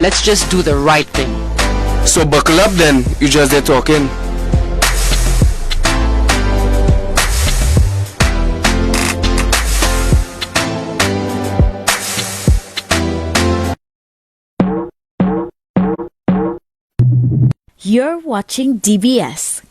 Let's just do the right thing. So buckle up then, you just there talking. You're watching DBS.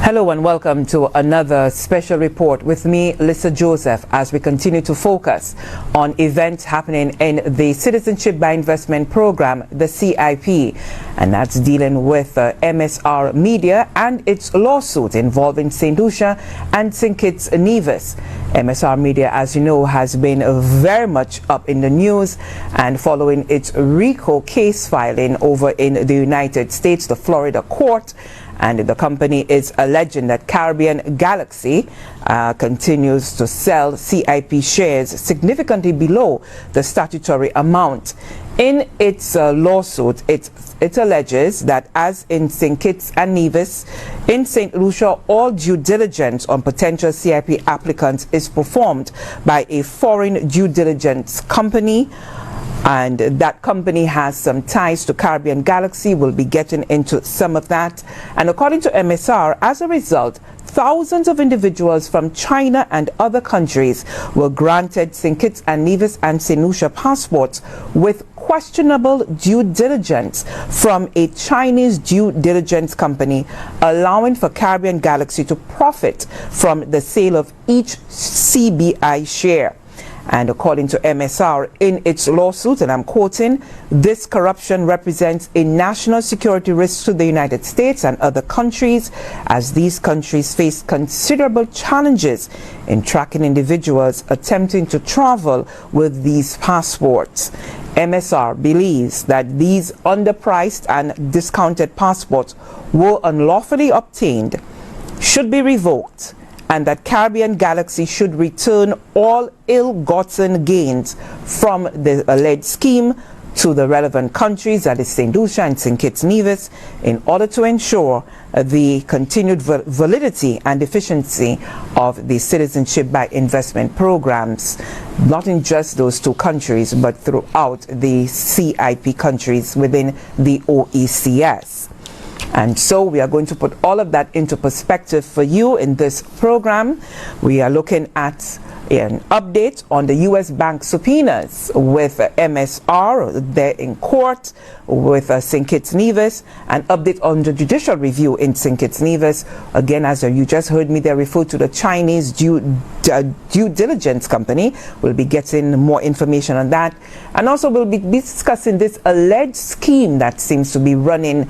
Hello and welcome to another special report with me, Lisa Joseph, as we continue to focus on events happening in the Citizenship by Investment Program, the CIP, and that's dealing with MSR Media and its lawsuit involving St Lucia and St Kitts Nevis. MSR Media, as you know, has been very much up in the news and following its RICO case filing over in the United States, the Florida court. And the company is alleging that Caribbean Galaxy continues to sell CIP shares significantly below the statutory amount. In its lawsuit, it alleges that as in St Kitts and Nevis, in St Lucia, all due diligence on potential CIP applicants is performed by a foreign due diligence company. And that company has some ties to Caribbean Galaxy. We'll be getting into some of that. And according to MSR, as a result, thousands of individuals from China and other countries were granted St Kitts and Nevis and St Lucia passports with questionable due diligence from a Chinese due diligence company, allowing for Caribbean Galaxy to profit from the sale of each CBI share. And according to MSR, in its lawsuit, and I'm quoting, this corruption represents a national security risk to the United States and other countries, as these countries face considerable challenges in tracking individuals attempting to travel with these passports. MSR believes that these underpriced and discounted passports were unlawfully obtained, should be revoked, and that Caribbean Galaxy should return all ill-gotten gains from the alleged scheme to the relevant countries, that is St. Lucia and St. Kitts Nevis, in order to ensure the continued validity and efficiency of the citizenship by investment programs, not in just those two countries, but throughout the CIP countries within the OECS. And so we are going to put all of that into perspective for you in this program. We are looking at an update on the U.S. bank subpoenas with MSR there in court with St. Kitts Nevis, an update on the judicial review in St. Kitts Nevis. Again, as you just heard me, they refer to the Chinese due diligence company. We'll be getting more information on that. And also we'll be discussing this alleged scheme that seems to be running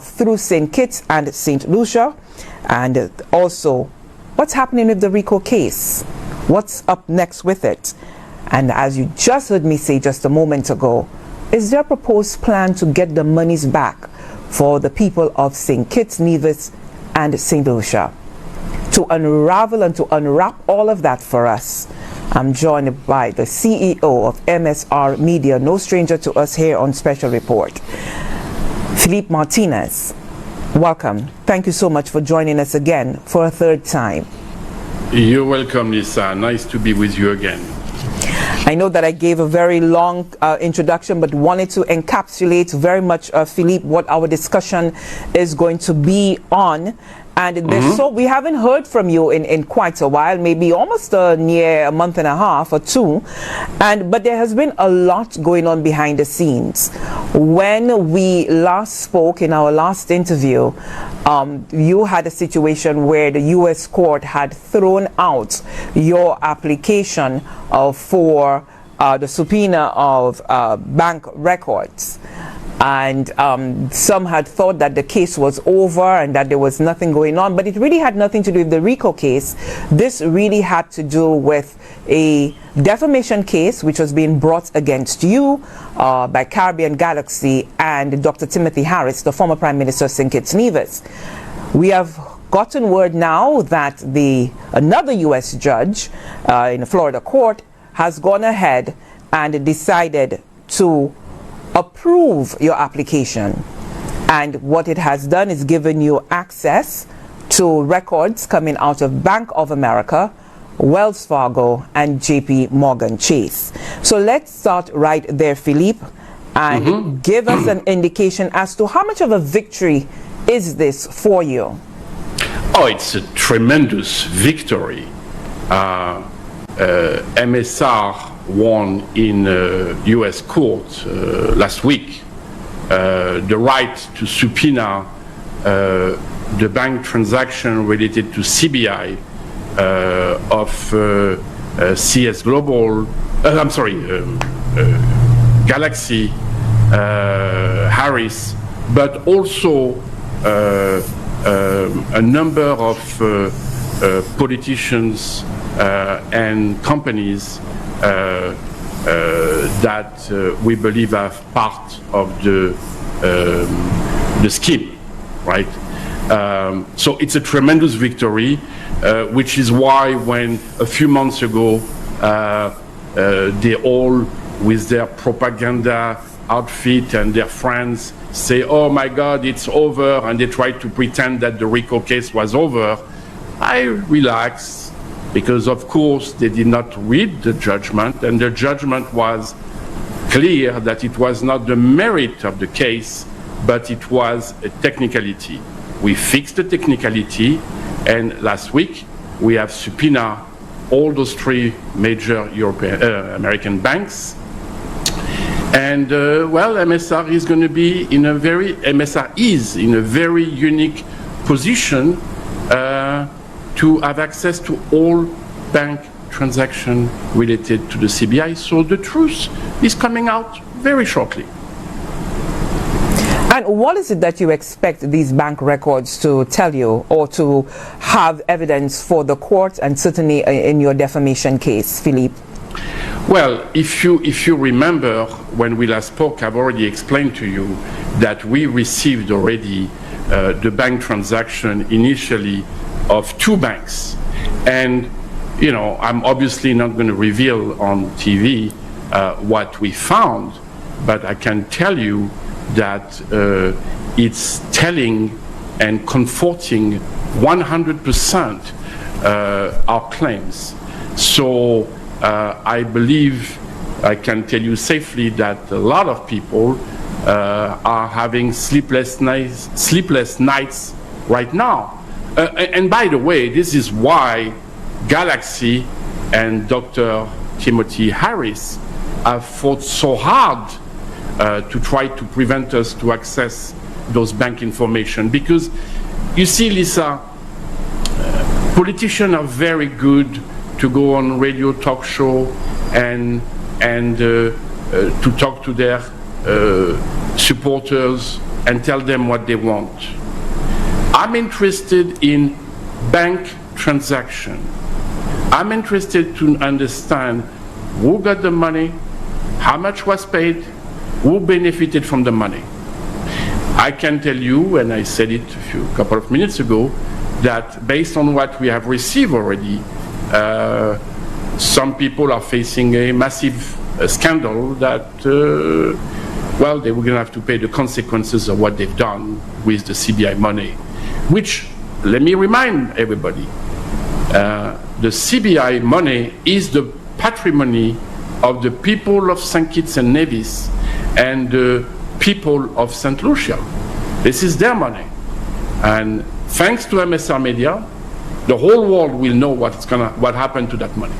through St. Kitts and St. Lucia. And also, what's happening with the RICO case? What's up next with it? And as you just heard me say just a moment ago, is there a proposed plan to get the monies back for the people of St. Kitts Nevis and St. Lucia? To unravel and to unwrap all of that for us, I'm joined by the CEO of MSR Media, no stranger to us here on Special Report, Philippe Martinez. Welcome. Thank you so much for joining us again for a third time. You're welcome, Lisa. Nice to be with you again. I know that I gave a very long introduction, but wanted to encapsulate very much, Philippe, what our discussion is going to be on. And so we haven't heard from you in quite a while, maybe almost near a month and a half or two. But there has been a lot going on behind the scenes. When we last spoke in our last interview, you had a situation where the U.S. court had thrown out your application for the subpoena of bank records. And some had thought that the case was over and that there was nothing going on, but it really had nothing to do with the RICO case. This really had to do with a defamation case which was being brought against you by Caribbean Galaxy and Dr. Timothy Harris, the former Prime Minister of St. Kitts Nevis. We have gotten word now that another U.S. judge in a Florida court has gone ahead and decided to approve your application. And what it has done is given you access to records coming out of Bank of America, Wells Fargo, and JP Morgan Chase. So let's start right there, Philippe, and give us an indication as to how much of a victory is this for you? Oh, it's a tremendous victory. MSR won in U.S. court last week the right to subpoena the bank transaction related to CBI of CS Global, Galaxy, Harris, but also a number of politicians and companies that we believe are part of the scheme, right? So it's a tremendous victory, which is why when a few months ago they all, with their propaganda outfit and their friends, say, oh my God, it's over, and they try to pretend that the RICO case was over, I relaxed, because of course they did not read the judgment, and the judgment was clear that it was not the merit of the case, but it was a technicality. We fixed the technicality, and last week we have subpoenaed all those three major American banks. And well, MSR is going to be in a very unique position to have access to all bank transactions related to the CBI. So the truth is coming out very shortly. And what is it that you expect these bank records to tell you, or to have evidence for the court, and certainly in your defamation case, Philippe? Well, if you remember, when we last spoke, I've already explained to you that we received already the bank transaction initially of two banks. And, you know, I'm obviously not going to reveal on TV what we found, but I can tell you that it's telling and comforting 100% our claims. So I believe I can tell you safely that a lot of people are having sleepless nights right now. And by the way, this is why Galaxy and Dr. Timothy Harris have fought so hard to try to prevent us to access those bank information. Because you see, Lisa, politicians are very good to go on radio talk show and to talk to their supporters and tell them what they want. I'm interested in bank transaction. I'm interested to understand who got the money, how much was paid, who benefited from the money. I can tell you, and I said it a couple of minutes ago, that based on what we have received already, some people are facing a massive scandal that, well, they were going to have to pay the consequences of what they've done with the CBI money. Which, let me remind everybody, the CBI money is the patrimony of the people of St Kitts and Nevis and the people of Saint Lucia. This is their money. And thanks to MSR Media, the whole world will know what happened to that money.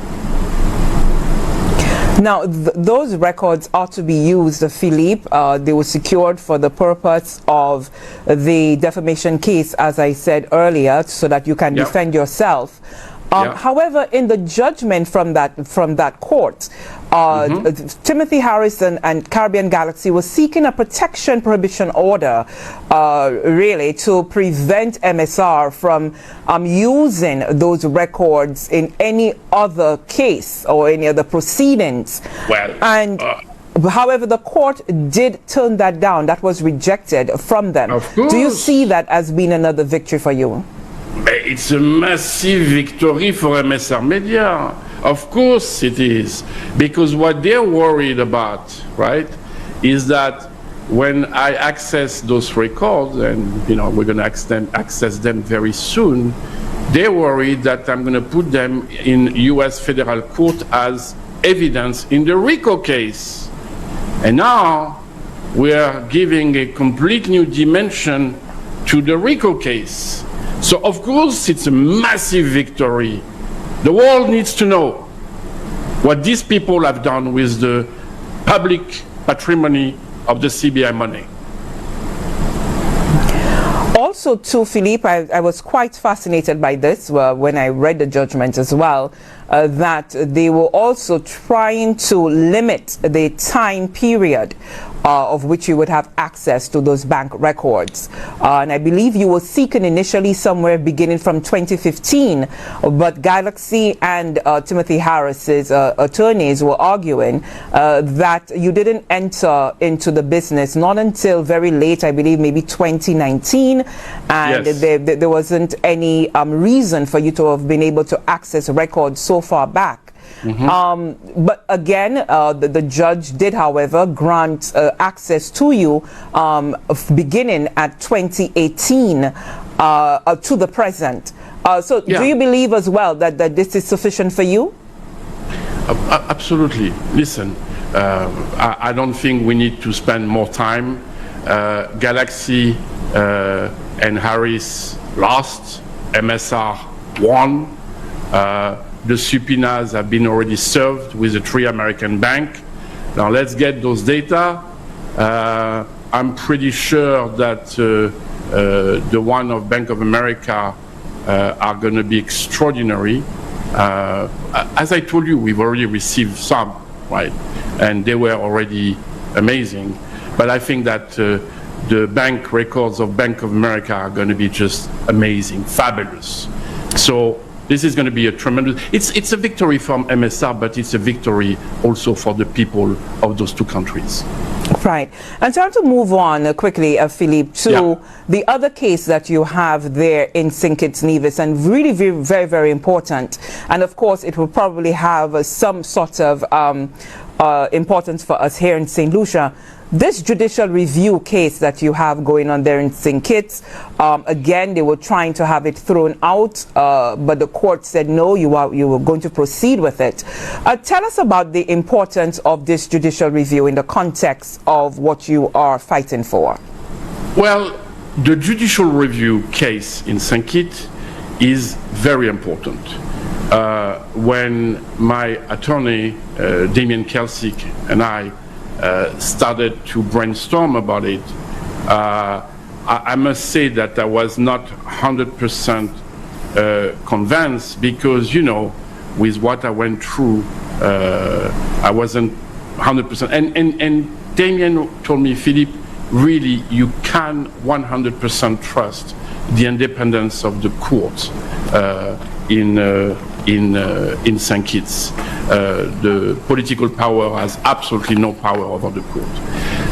Now, those records are to be used, Philippe. They were secured for the purpose of the defamation case, as I said earlier, so that you can defend yourself. However, in the judgment from that court, Timothy Harris and Caribbean Galaxy was seeking a protection prohibition order, really, to prevent MSR from using those records in any other case or any other proceedings. Well, and however, the court did turn that down. That was rejected from them. Of course. Do you see that as being another victory for you? It's a massive victory for MSR Media. Of course it is. Because what they're worried about, right, is that when I access those records, and we're going to access them very soon, they're worried that I'm going to put them in U.S. federal court as evidence in the RICO case. And now we are giving a complete new dimension to the RICO case. So of course it's a massive victory. The world needs to know what these people have done with the public patrimony of the CBI money. Also, too, Philippe, I was quite fascinated by this when I read the judgment as well, that they were also trying to limit the time period of which you would have access to those bank records. And I believe you were seeking initially somewhere beginning from 2015, but Galaxy and Timothy Harris's attorneys were arguing that you didn't enter into the business not until very late, I believe maybe 2019, and yes. there wasn't any reason for you to have been able to access records so far back. Mm-hmm. But again, the judge did, however, grant access to you beginning at 2018 to the present. So do you believe as well that this is sufficient for you? Absolutely. Listen, I don't think we need to spend more time. Galaxy and Harris lost, MSR won. The subpoenas have been already served with the 3 American banks. Now let's get those data. I'm pretty sure that the one of Bank of America are going to be extraordinary. As I told you, we've already received some, right? And they were already amazing. But I think that the bank records of Bank of America are going to be just amazing, fabulous. So this is going to be a tremendous, it's a victory from MSR, but it's a victory also for the people of those 2 countries. Right. And so I want to move on quickly, Philippe, to the other case that you have there in St Kitts Nevis, and really very, very important. And of course, it will probably have some sort of importance for us here in St Lucia. This judicial review case that you have going on there in St Kitts, again, they were trying to have it thrown out, but the court said no, you were going to proceed with it. Tell us about the importance of this judicial review in the context of what you are fighting for. Well, the judicial review case in St Kitts is very important. When my attorney, Damien Kelsick, and I started to brainstorm about it, I must say that I was not 100% convinced because, with what I went through, I wasn't 100%. And Damien told me, Philippe, really, you can 100% trust the independence of the court in St Kitts. The political power has absolutely no power over the court.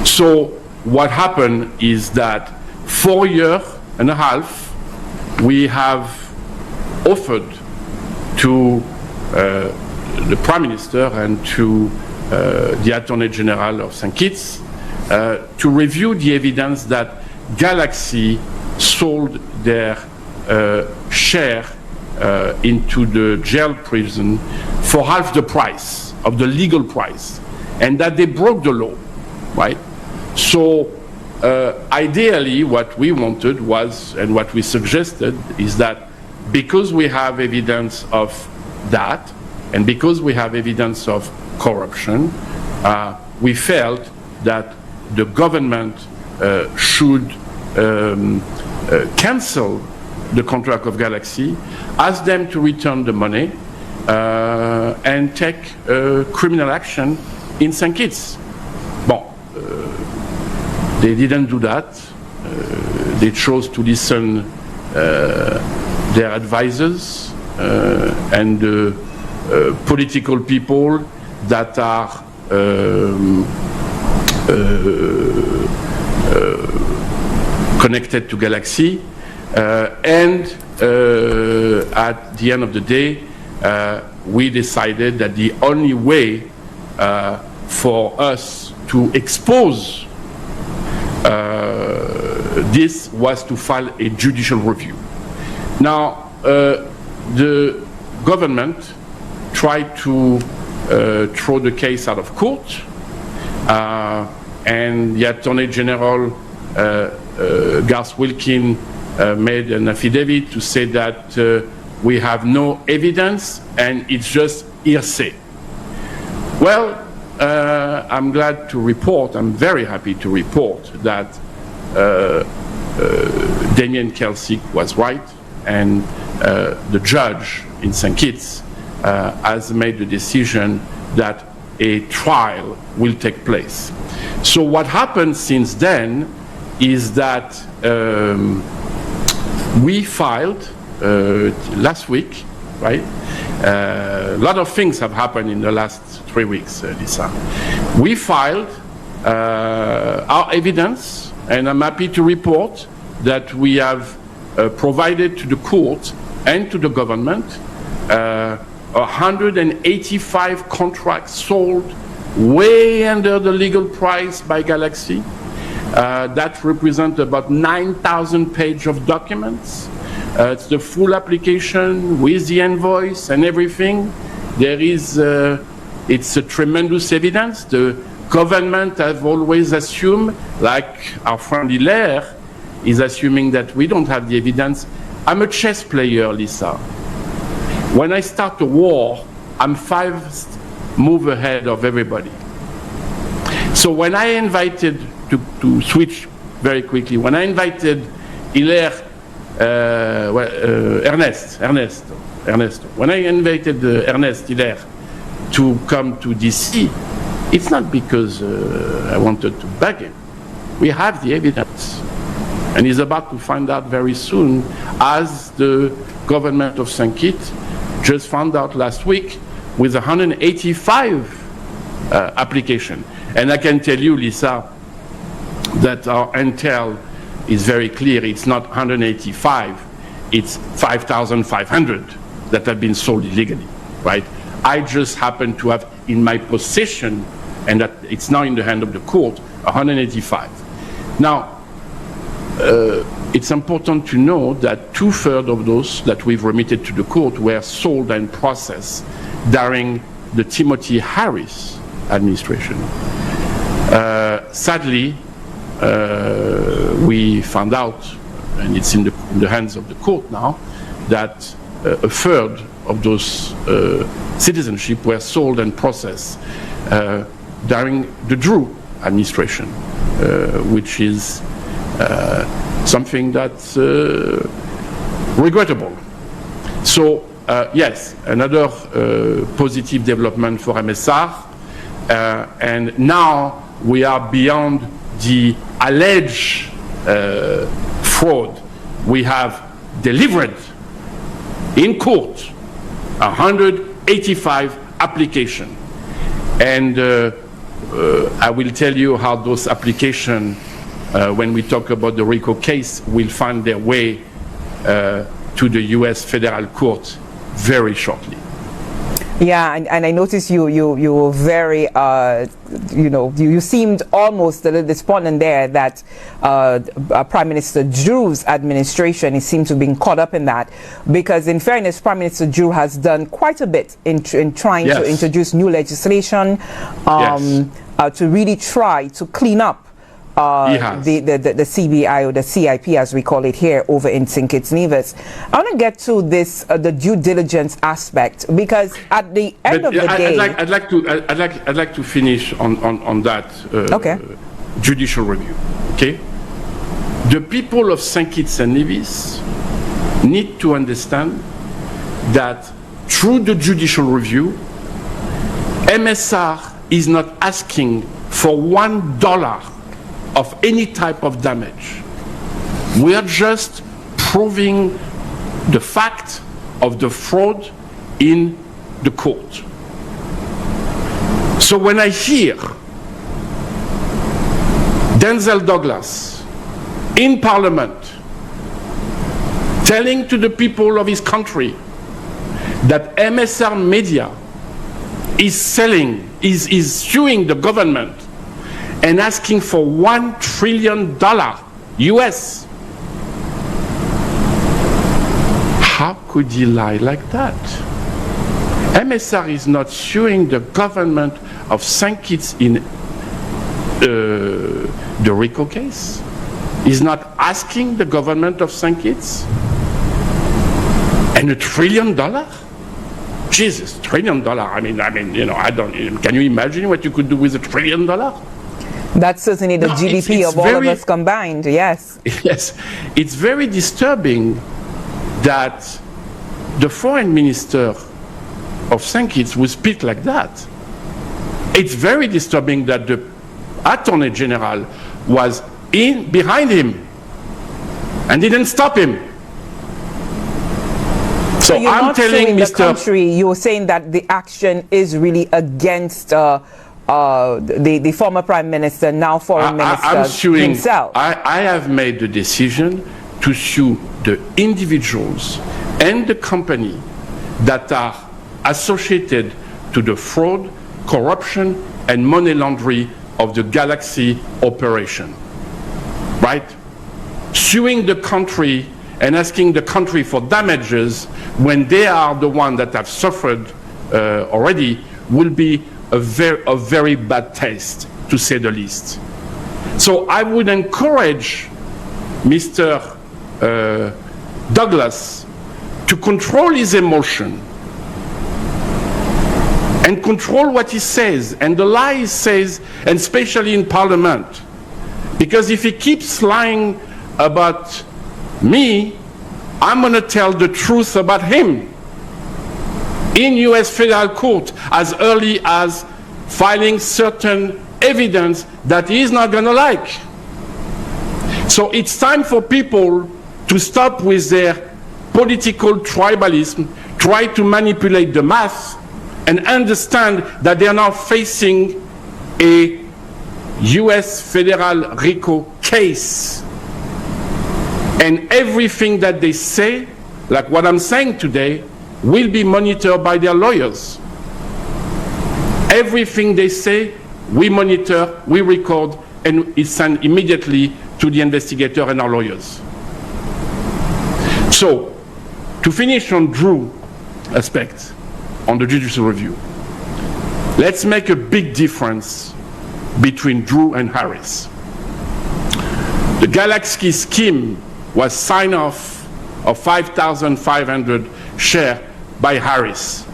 So what happened is that for a year and a half, we have offered to the Prime Minister and to the Attorney General of St Kitts to review the evidence that Galaxy sold their share into the jail prison for half the price of the legal price, and that they broke the law, right? So ideally what we wanted was, and what we suggested, is that because we have evidence of that, and because we have evidence of corruption, we felt that the government should cancel the contract of Galaxy, ask them to return the money, and take criminal action in St Kitts. Bon, they didn't do that. They chose to listen their advisors and political people that are connected to Galaxy. And at the end of the day, we decided that the only way for us to expose this was to file a judicial review. Now, the government tried to throw the case out of court, and the Attorney General, Garth Wilkin, made an affidavit to say that we have no evidence and it's just hearsay. Well, I'm glad to report, I'm very happy to report that Damien Kelsey was right, and the judge in St Kitts has made the decision that a trial will take place. So what happened since then is that we filed last week, right? A lot of things have happened in the last 3 weeks, Lisa. We filed our evidence, and I'm happy to report that we have provided to the court and to the government 185 contracts sold way under the legal price by Galaxy. That represents about 9,000 pages of documents. It's the full application with the invoice and everything. There is, it's a tremendous evidence. The government have always assumed, like our friend Hilaire is assuming that we don't have the evidence. I'm a chess player, Lisa. When I start a war, I'm 5 moves ahead of everybody. So when I invited, to switch very quickly, when I invited Hilaire, Ernesto, when I invited Ernest Hilaire to come to DC, it's not because I wanted to beg him. We have the evidence. And he's about to find out very soon, as the government of St Kitts just found out last week with 185 application. And I can tell you, Lisa, that our intel is very clear. It's not 185, it's 5,500 that have been sold illegally, right? I just happen to have in my possession, and that it's now in the hand of the court, 185. Now, it's important to know that 2/3 of those that we've remitted to the court were sold and processed during the Timothy Harris administration. Sadly, we found out, and it's in the hands of the court now, that 1/3 of those citizenship were sold and processed during the Drew administration, which is something that's regrettable. So yes, another positive development for MSR, and now we are beyond the alleged fraud. We have delivered in court 185 applications, and I will tell you how those applications, when we talk about the RICO case, will find their way to the U.S. federal court very shortly. Yeah, and I noticed you were very, you seemed almost a little despondent there that Prime Minister Drew's administration, he seemed to have been caught up in that, because in fairness, Prime Minister Drew has done quite a bit in trying to introduce new legislation to really try to clean up the CBI, or the CIP as we call it here over in St Kitts Nevis. I want to get to this the due diligence aspect, because at the end of the day, I'd like to finish on that judicial review. Okay, the people of St Kitts and Nevis need to understand that through the judicial review, MSR is not asking for $1 of any type of damage. We are just proving the fact of the fraud in the court. So when I hear Denzel Douglas in Parliament telling to the people of his country that MSR Media is suing the government and asking for $1 trillion US. How could he lie like that? MSR is not suing the government of St Kitts in the RICO case. He's not asking the government of St Kitts. And $1 trillion? Jesus, $1 trillion. I mean, you know, I don't. Can you imagine what you could do with $1 trillion? That's certainly the GDP it's of all of us combined. Yes. Yes, it's very disturbing that the foreign minister of St. Kitts would speak like that. It's very disturbing that the Attorney General was behind him and didn't stop him. So you're I'm not telling suing Mr. the country, you're saying that the action is really against the former Prime Minister, now Foreign Minister himself. I have made the decision to sue the individuals and the company that are associated to the fraud, corruption, and money laundering of the Galaxy operation. Right? Suing the country and asking the country for damages when they are the ones that have suffered already will be a very bad taste, to say the least. So I would encourage Mr. Douglas to control his emotion and control what he says and the lies he says, and especially in Parliament. Because if he keeps lying about me, I'm going to tell the truth about him in US federal court as early as filing certain evidence that he's not going to like. So it's time for people to stop with their political tribalism, try to manipulate the math, and understand that they are now facing a US federal RICO case. And everything that they say, like what I'm saying today, will be monitored by their lawyers. Everything they say, we monitor, we record, and it's sent immediately to the investigator and our lawyers. So, to finish on Drew aspect, on the judicial review, let's make a big difference between Drew and Harris. The Galaxy scheme was signed off of 5,500 shares by Harris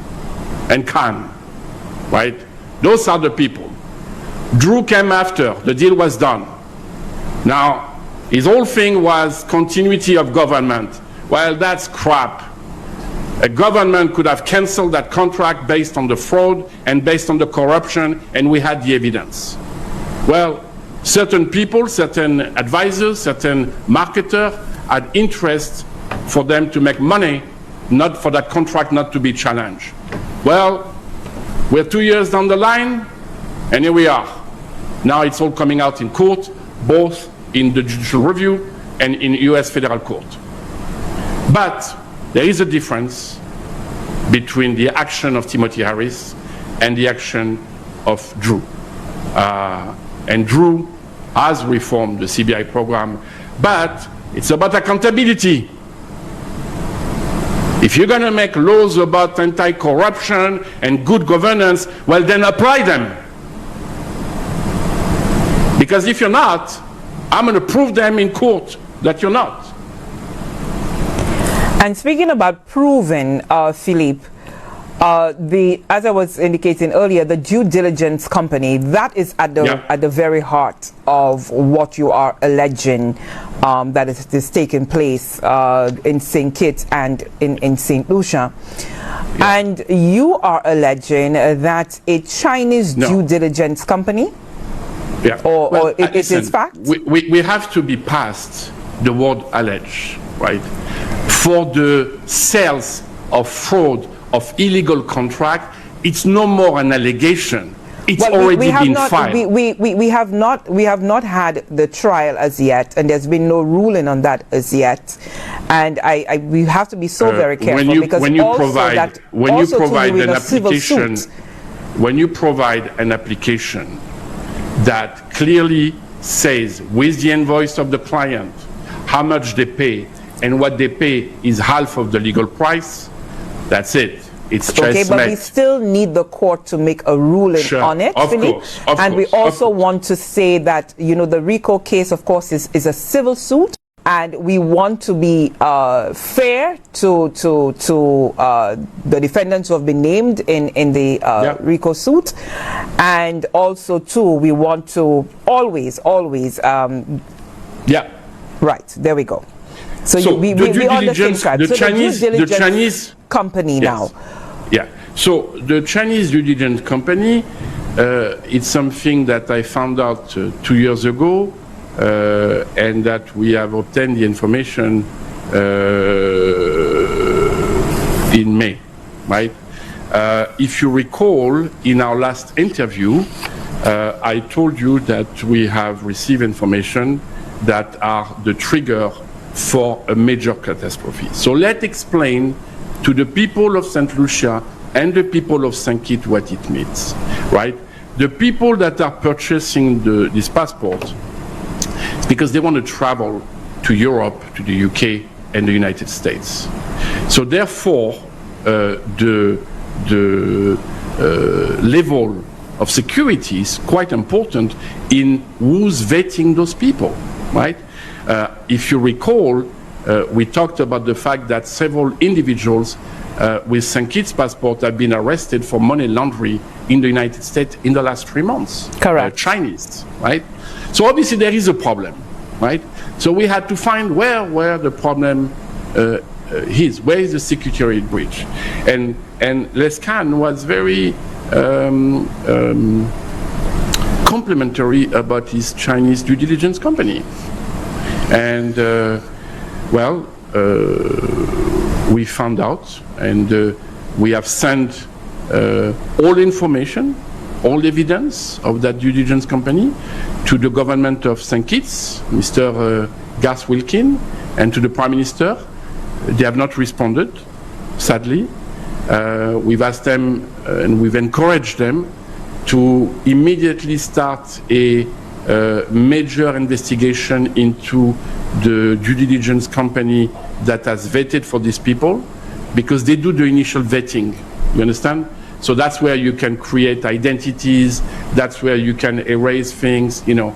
and Khan, right? Those are the people. Drew came after, the deal was done. Now, his whole thing was continuity of government. Well, that's crap. A government could have canceled that contract based on the fraud and based on the corruption, and we had the evidence. Well, certain people, certain advisors, certain marketers had interest for them to make money, not for that contract not to be challenged. Well, we're 2 years down the line, and here we are. Now it's all coming out in court, both in the judicial review and in US federal court. But there is a difference between the action of Timothy Harris and the action of Drew. And Drew has reformed the CBI program, but it's about accountability. If you're going to make laws about anti-corruption and good governance, well, then apply them. Because if you're not, I'm going to prove them in court that you're not. And speaking about proving, Philippe, as I was indicating earlier, the due diligence company, that is at the very heart of what you are alleging that is taking place in St. Kitts and in Saint Lucia. Yeah. And you are alleging that a Chinese due diligence company, or it is fact? We have to be past the word allege, right? For the sales of fraud, of illegal contract, it's no more an allegation. It's already been filed. We have not had the trial as yet, and there's been no ruling on that as yet. And we have to be so very careful when you provide an application, that clearly says with the invoice of the client how much they pay, and what they pay is half of the legal price, that's it. It's okay, but we still need the court to make a ruling on it, Philippe. And we also want to say that, you know, the RICO case, of course, is a civil suit, and we want to be fair to the defendants who have been named in the RICO suit, and also too we want to always right, there we go. So we on the same track. The Chinese company now. Yeah. So the Chinese due diligence company, it's something that I found out 2 years ago, and that we have obtained the information in May, right? If you recall, in our last interview, I told you that we have received information that are the trigger for a major catastrophe. So let's explain to the people of Saint Lucia and the people of St Kitts what it means, right? The people that are purchasing this passport, it's because they want to travel to Europe, to the UK and the United States. So therefore, the level of security is quite important in who's vetting those people, right? If you recall, we talked about the fact that several individuals with St. Kitts passport have been arrested for money laundering in the United States in the last 3 months. Correct. Chinese, right? So obviously there is a problem, right? So we had to find where the problem is, where is the security breach. And Lescan was very complimentary about his Chinese due diligence company. And we found out, and we have sent all information, all evidence of that due diligence company to the government of St. Kitts, Mr. Gas Wilkin, and to the Prime Minister. They have not responded, sadly. We've asked them and we've encouraged them to immediately start a major investigation into the due diligence company that has vetted for these people, because they do the initial vetting, you understand? So that's where you can create identities, that's where you can erase things, you know.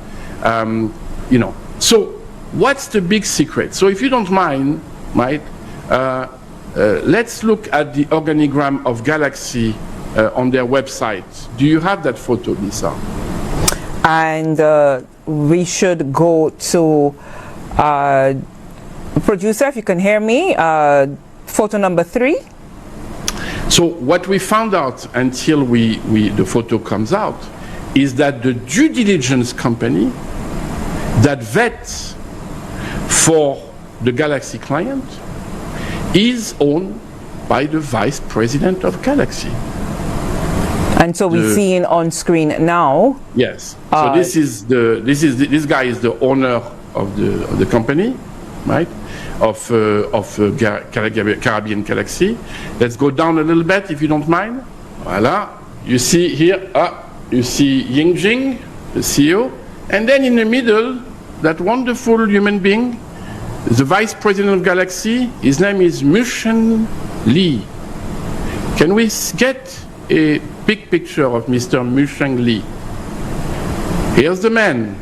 So what's the big secret? So if you don't mind, right, let's look at the organigram of Galaxy on their website. Do you have that photo, Lisa? And we should go to producer, if you can hear me, photo number 3. So what we found out until the photo comes out is that the due diligence company that vets for the Galaxy client is owned by the vice president of Galaxy. And so we're seeing on screen now. Yes. So this guy is the owner of the company, right? Of Caribbean Galaxy. Let's go down a little bit, if you don't mind. Voila. You see here, you see Ying Jing, the CEO, and then in the middle, that wonderful human being, the vice president of Galaxy. His name is Mushen Lee. Can we get a big picture of Mr. Musheng Lee? Here's the man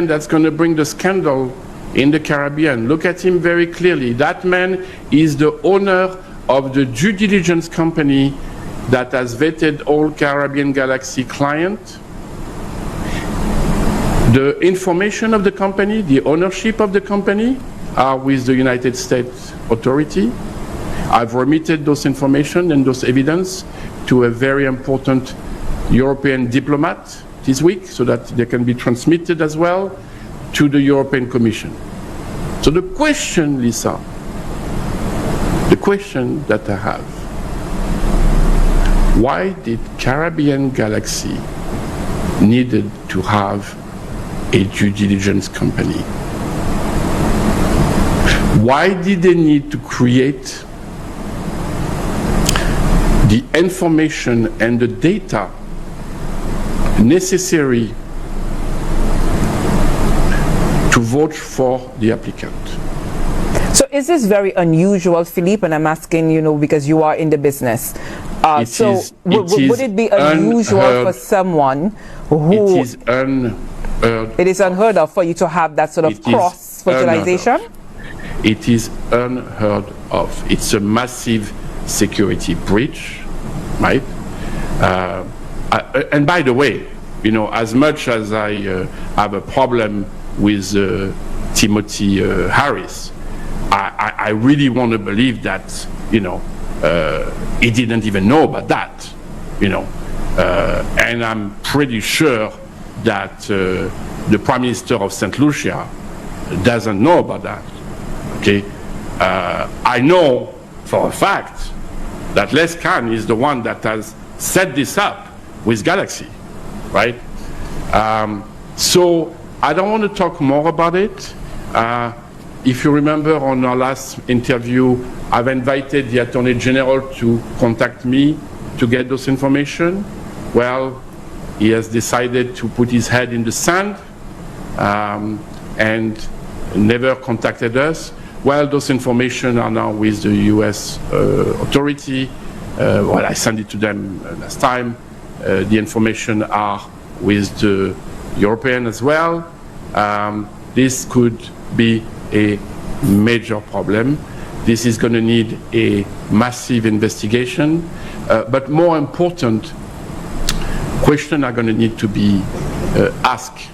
that's going to bring the scandal in the Caribbean. Look at him very clearly. That man is the owner of the due diligence company that has vetted all Caribbean Galaxy clients. The information of the company, the ownership of the company are with the United States authority. I've remitted those information and those evidence to a very important European diplomat this week so that they can be transmitted as well to the European Commission. So the question, Lisa, the question that I have, why did Caribbean Galaxy needed to have a due diligence company? Why did they need to create the information and the data necessary to vote for the applicant. So is this very unusual, Philippe? And I'm asking, because you are in the business. Would it be unusual for someone who... It is unheard of for you to have that sort of cross-fertilization? It is unheard of. It's a massive security breach, right? And by the way, as much as I have a problem with Timothy Harris, I really want to believe that, he didn't even know about that, and I'm pretty sure that the Prime Minister of St. Lucia doesn't know about that, okay? I know for a fact that Les Khan is the one that has set this up with Galaxy, right? So I don't want to talk more about it. If you remember on our last interview, I've invited the Attorney General to contact me to get those information. Well, he has decided to put his head in the sand and never contacted us. Well, those information are now with the US authority. Well, I sent it to them last time. The information are with the European as well. This could be a major problem. This is going to need a massive investigation. But more important, questions are going to need to be asked,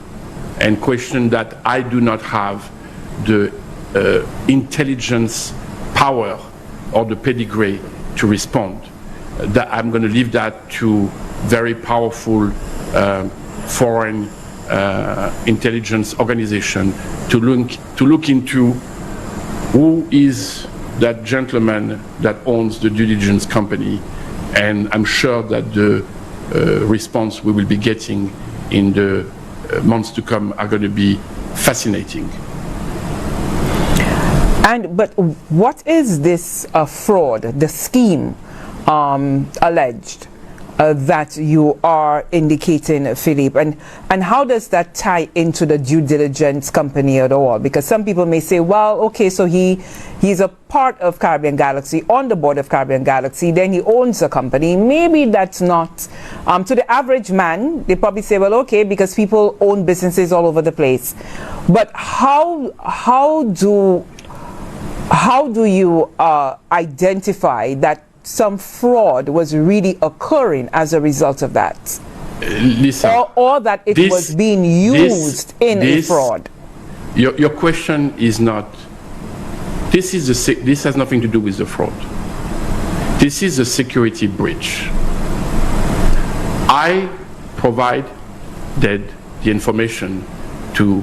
and questions that I do not have the intelligence power or the pedigree to respond. That I'm going to leave that to very powerful foreign intelligence organization to look into who is that gentleman that owns the Diligence company, and I'm sure that the response we will be getting in the months to come are going to be fascinating. But what is this fraud, the scheme alleged that you are indicating, Philippe, and how does that tie into the due diligence company at all? Because some people may say, well, okay, so he's a part of Caribbean Galaxy, on the board of Caribbean Galaxy, then he owns a company. Maybe that's not, to the average man, they probably say, well, okay, because people own businesses all over the place. But how do you identify that some fraud was really occurring as a result of that? Listen, or that it was being used in a fraud? Your question is not, this has nothing to do with the fraud. This is a security breach. I provided the information to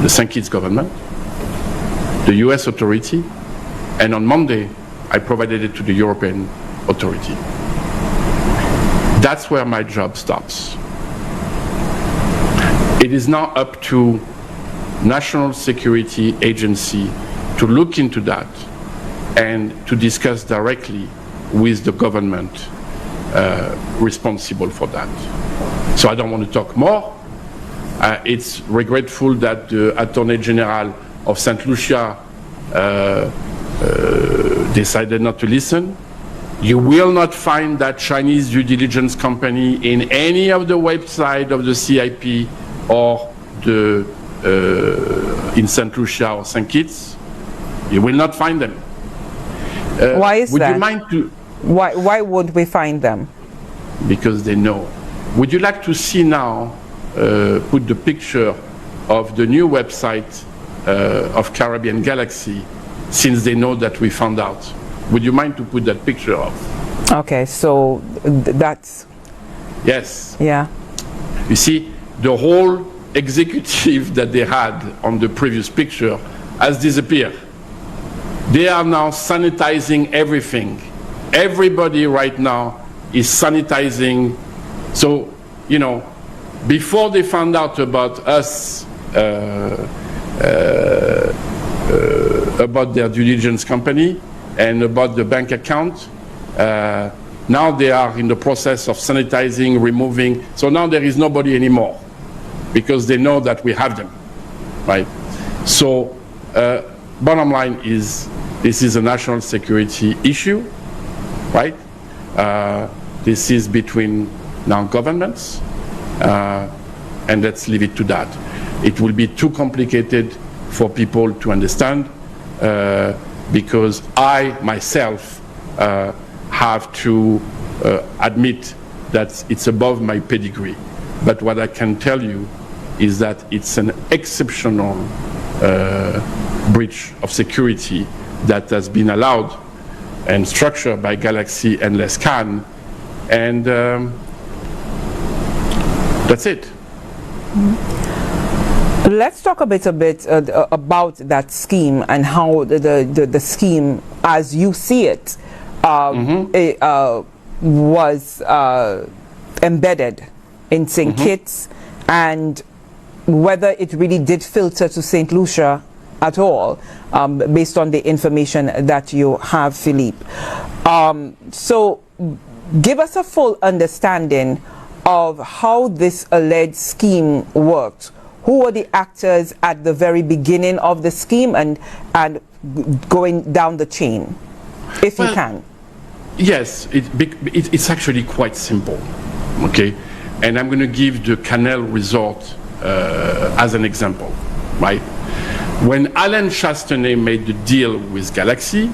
the St. Kitts government, the US authority, and on Monday I provided it to the European authority. That's where my job stops. It is now up to National Security Agency to look into that and to discuss directly with the government responsible for that. So I don't want to talk more. It's regretful that the Attorney General of Saint Lucia decided not to listen. You will not find that Chinese due diligence company in any of the website of the CIP or the in Saint Lucia or St. Kitts. You will not find them. Why is would that? You mind to? Why won't we find them? Because they know. Would you like to see now? Put the picture of the new website of Caribbean Galaxy, since they know that we found out. Would you mind to put that picture up? Okay, so that's... Yes. Yeah. You see, the whole executive that they had on the previous picture has disappeared. They are now sanitizing everything. Everybody right now is sanitizing. So, you know, before they found out about us, about their due diligence company and about the bank account, now they are in the process of sanitizing, removing. So now there is nobody anymore because they know that we have them. right? So, bottom line is, this is a national security issue, right? This is between non-governments, and let's leave it to that. It will be too complicated for people to understand, because I myself have to admit that it's above my pedigree. But what I can tell you is that it's an exceptional breach of security that has been allowed and structured by Galaxy and Lescan, and that's it. Let's talk a bit about that scheme and how the scheme, as you see it, was embedded in St Kitts, and whether it really did filter to St Lucia at all, based on the information that you have, Philippe. So give us a full understanding of how this alleged scheme worked. Who were the actors at the very beginning of the scheme and going down the chain, if you can? Yes, it's actually quite simple, okay? And I'm going to give the Canal Resort as an example, right? When Alain Chastenay made the deal with Galaxy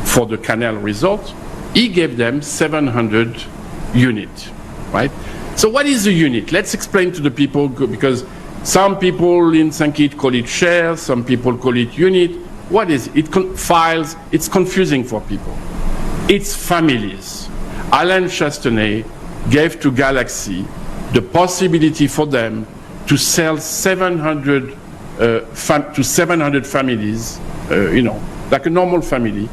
for the Canal Resort, he gave them 700 units, right? So what is a unit? Let's explain to the people, because some people in St Kitts call it shares, some people call it unit. What is it? Files. It's confusing for people. It's families. Alain Chastenay gave to Galaxy the possibility for them to sell 700 to 700 families, like a normal family,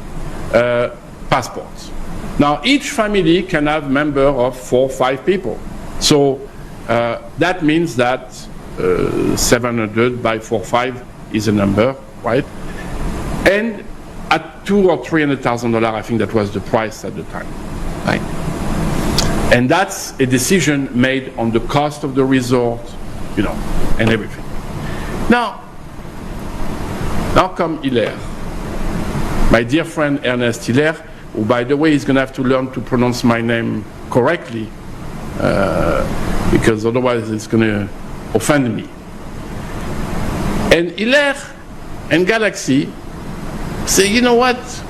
passports. Now, each family can have a member of 4 or 5 people. So that means that 700 by 4 or 5 is a number, right? And at $200,000 or $300,000, I think that was the price at the time, right? And that's a decision made on the cost of the resort, and everything. Now come Hilaire, my dear friend Ernest Hilaire, who, by the way, is going to have to learn to pronounce my name correctly, because otherwise it's going to offend me. And Hilaire and Galaxy say, you know what?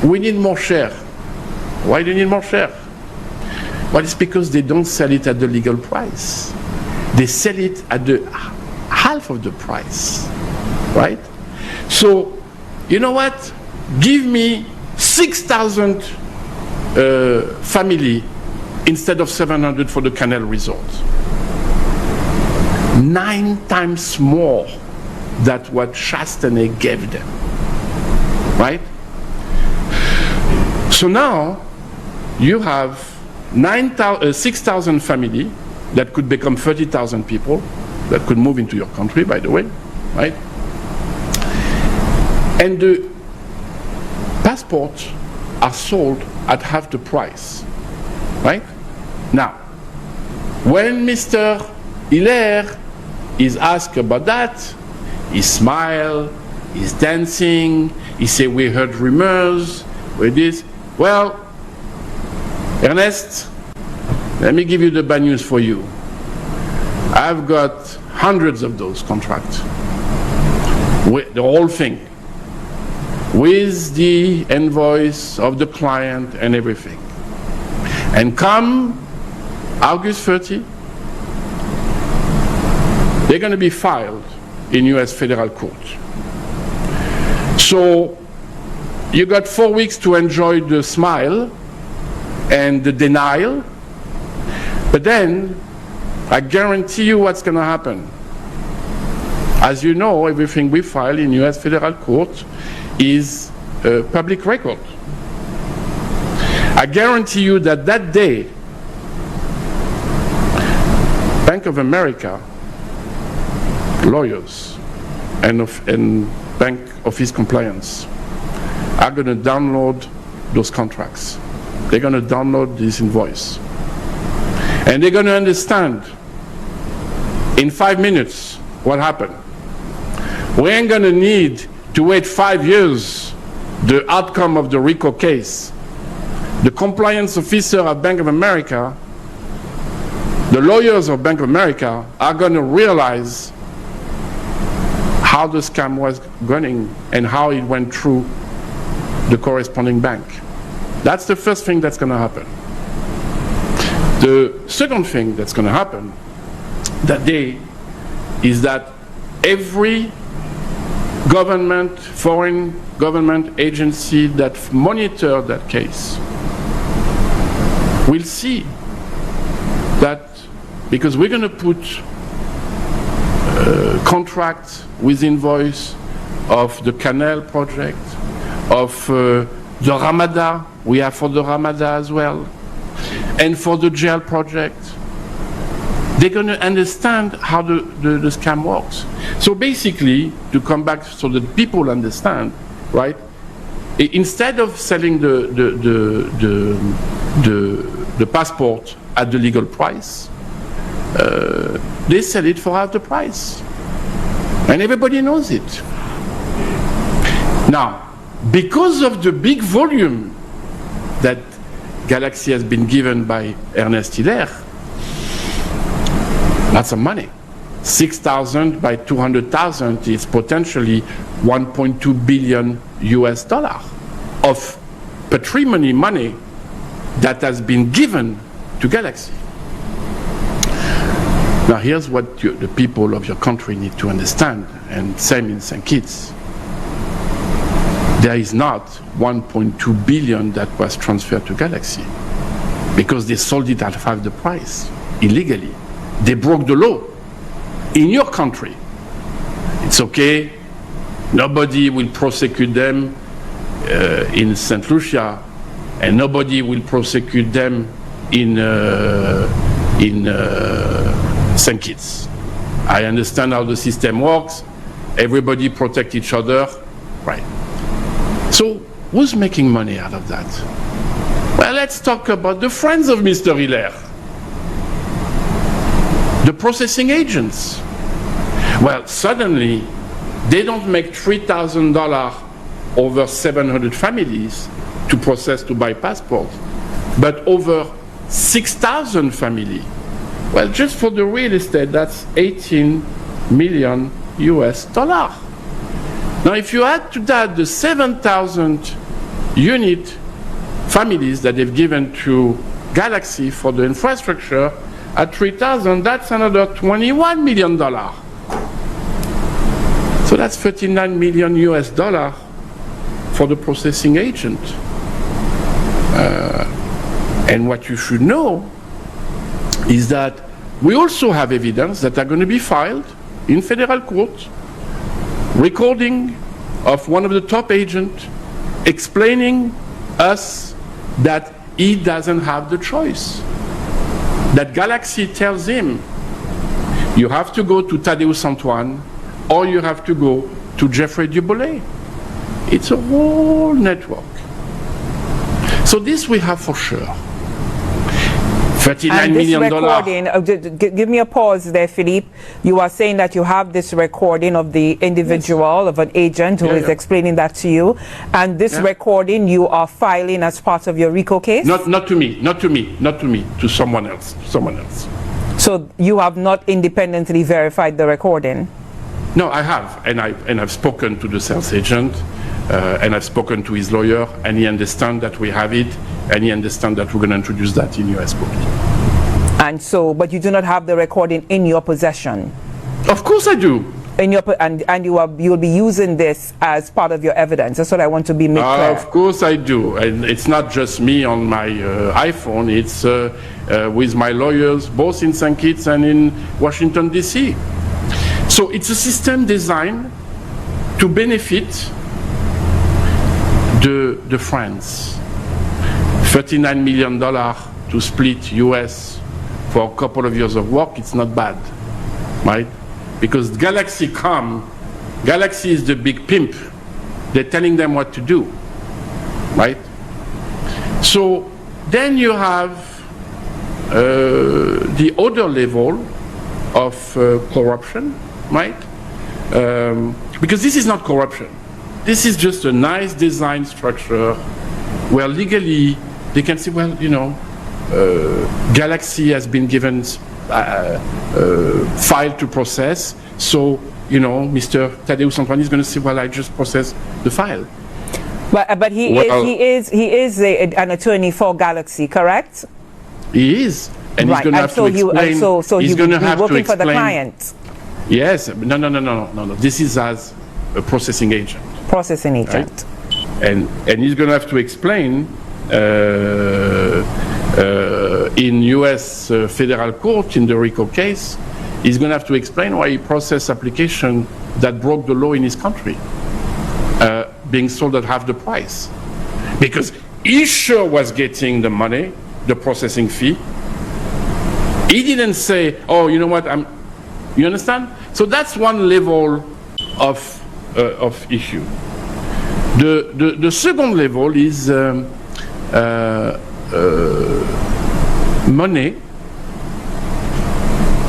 We need more share. Why do you need more share? Well, it's because they don't sell it at the legal price. They sell it at the half of the price, right? So, you know what? Give me 6,000 family instead of 700 for the Canal Resort. 9 times more than what Chastenay gave them, right? So now you have 6,000 family that could become 30,000 people that could move into your country, by the way, right? And the passports are sold at half the price, right? Now, when Mr. Hilaire is asked about that, he smiles, he's dancing, he says, we heard rumors, with this. Well, Ernest, let me give you the bad news for you. I've got hundreds of those contracts, with the whole thing, with the invoice of the client and everything. And come August 30, they're going to be filed in U.S. federal court. So you got 4 weeks to enjoy the smile and the denial, but then I guarantee you what's going to happen. As you know, everything we file in U.S. federal court is public record. I guarantee you that that day, Bank of America lawyers and Bank Office Compliance are going to download those contracts. They're going to download this invoice. And they're going to understand in 5 minutes what happened. We ain't gonna need to wait 5 years the outcome of the RICO case. The compliance officer at Bank of America, the lawyers of Bank of America are gonna realize how the scam was running and how it went through the corresponding bank. That's the first thing that's gonna happen. The second thing that's gonna happen that day is that every government, foreign government agency that monitor that case will see that, because we're going to put contract with invoice of the Canal project, of the Ramada, we have for the Ramada as well, and for the jail project. They're going to understand how the scam works. So basically, to come back so that people understand, right? Instead of selling the passport at the legal price, they sell it for half the price, and everybody knows it. Now, because of the big volume that Galaxy has been given by Ernest Hiller, lots of money. 6,000 by 200,000 is potentially 1.2 billion US dollar of patrimony money that has been given to Galaxy. Now here's what the people of your country need to understand, and same in St. Kitts. There is not 1.2 billion that was transferred to Galaxy because they sold it at half the price illegally. They broke the law in your country. It's okay. Nobody will prosecute them in Saint Lucia, and nobody will prosecute them in St. Kitts. I understand how the system works. Everybody protect each other, right? So who's making money out of that? Well, let's talk about the friends of Mr. Hiller. The processing agents. Well, suddenly, they don't make $3,000 over 700 families to process to buy passports, but over 6,000 families. Well, just for the real estate, that's 18 million US dollar. Now, if you add to that the 7,000 unit families that they've given to Galaxy for the infrastructure, at 3,000, that's another $21 million. So that's 39 million US dollar for the processing agent. And what you should know is that we also have evidence that are going to be filed in federal court, recording of one of the top agents explaining us that he doesn't have the choice. That Galaxy tells him, you have to go to Thaddeus Antoine, or you have to go to Jeffrey Duboulay. It's a whole network. So this we have for sure. $39 million. Recording, give me a pause there, Philippe. You are saying that you have this recording of the individual, of an agent who is explaining that to you, and this recording you are filing as part of your RICO case? Not to me, to someone else. So you have not independently verified the recording? No, I have, and I've spoken to the sales agent, and I've spoken to his lawyer, and he understands that we have it, and he understands that we're going to introduce that in US court. And so, but you do not have the recording in your possession? Of course I do. In your and you will be using this as part of your evidence. That's what I want to be made clear. Of course I do, and it's not just me on my iPhone. It's with my lawyers, both in St. Kitts and in Washington D.C. So it's a system designed to benefit the friends. $39 million to split US for a couple of years of work, it's not bad, right? Because Galaxy is the big pimp. They're telling them what to do, right? So then you have the other level of corruption, right? Because this is not corruption. This is just a nice design structure where legally they can say, well, Galaxy has been given file to process, so, Mr. Tadeusz Antoine is going to say, well, I just processed the file. But he is an attorney for Galaxy, correct? He is, and he's going to have to explain. So he's going to have to working for the explain. client. Yes, no. This is as a processing agent. Processing agent. Right? And he's going to have to explain in U.S. federal court in the RICO case. He's going to have to explain why he processed application that broke the law in his country, being sold at half the price, because he sure was getting the money, the processing fee. He didn't say, oh, you know what, you understand? So that's one level of issue. The second level is money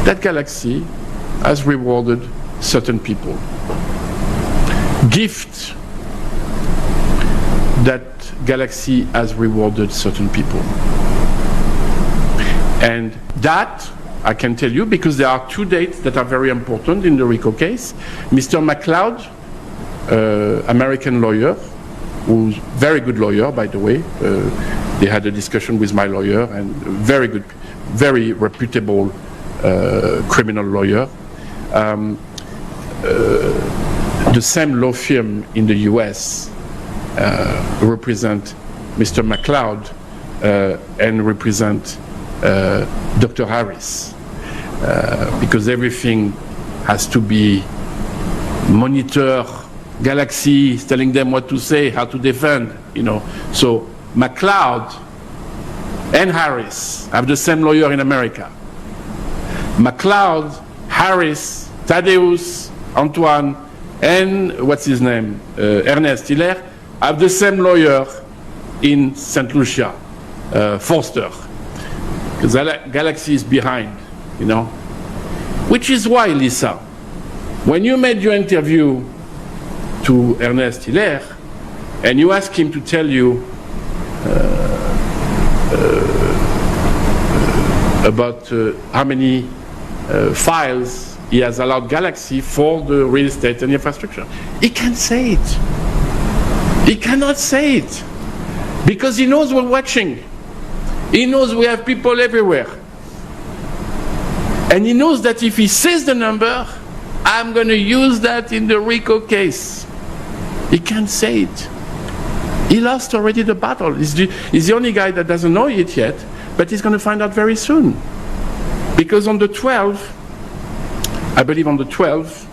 that Galaxy has rewarded certain people. Gift that Galaxy has rewarded certain people. And that, I can tell you, because there are two dates that are very important in the RICO case. Mr. McLeod, American lawyer, who's very good lawyer, by the way. They had a discussion with my lawyer, and very good, very reputable criminal lawyer. The same law firm in the US represent Mr. McLeod and represent Dr. Harris, because everything has to be monitored. Galaxy is telling them what to say, how to defend, So McLeod and Harris have the same lawyer in America. McLeod, Harris, Tadeusz, Antoine, and what's his name, Ernest Hilaire, have the same lawyer in Saint Lucia, Forster. Because Galaxy is behind, Which is why, Lisa, when you made your interview to Ernest Hilaire, and you asked him to tell you about how many files he has allowed Galaxy for the real estate and infrastructure, he can't say it. He cannot say it. Because he knows we're watching. He knows we have people everywhere. And he knows that if he says the number, I'm going to use that in the RICO case. He can't say it. He lost already the battle. He's the only guy that doesn't know it yet, but he's going to find out very soon. Because on the 12th, I believe on the 12th,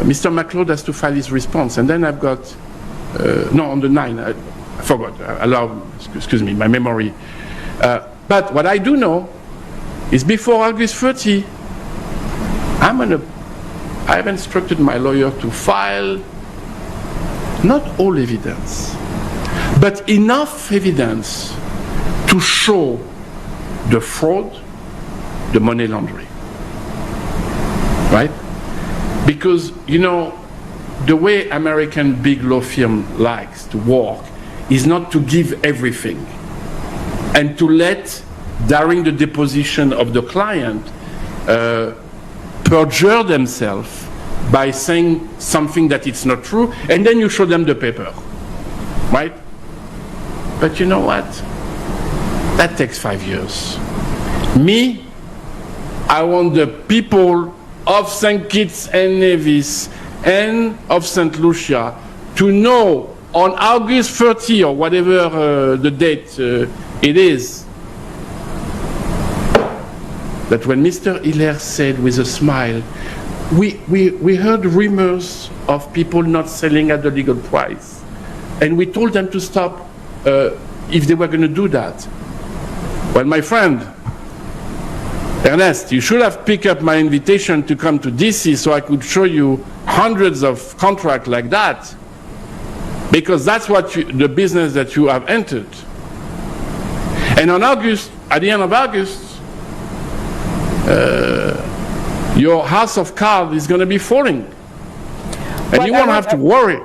Mr. McLeod has to file his response. And then I've got, on the 9th, I forgot, excuse me, my memory. But what I do know is before August 30, I have instructed my lawyer to file not all evidence, but enough evidence to show the fraud, the money laundering. Right? Because, the way American big law firm likes to work is not to give everything and to let, during the deposition of the client, perjure themselves by saying something that it's not true, and then you show them the paper, right? But you know what? That takes 5 years. Me, I want the people of St Kitts and Nevis and of Saint Lucia to know on August 30 or whatever the date it is, that when Mr. Hilaire said with a smile, we heard rumors of people not selling at the legal price, and we told them to stop if they were going to do that. Well, my friend, Ernest, you should have picked up my invitation to come to DC so I could show you hundreds of contracts like that, because that's what the business that you have entered. And on August, at the end of August, your house of cards is going to be falling. And you won't have to worry.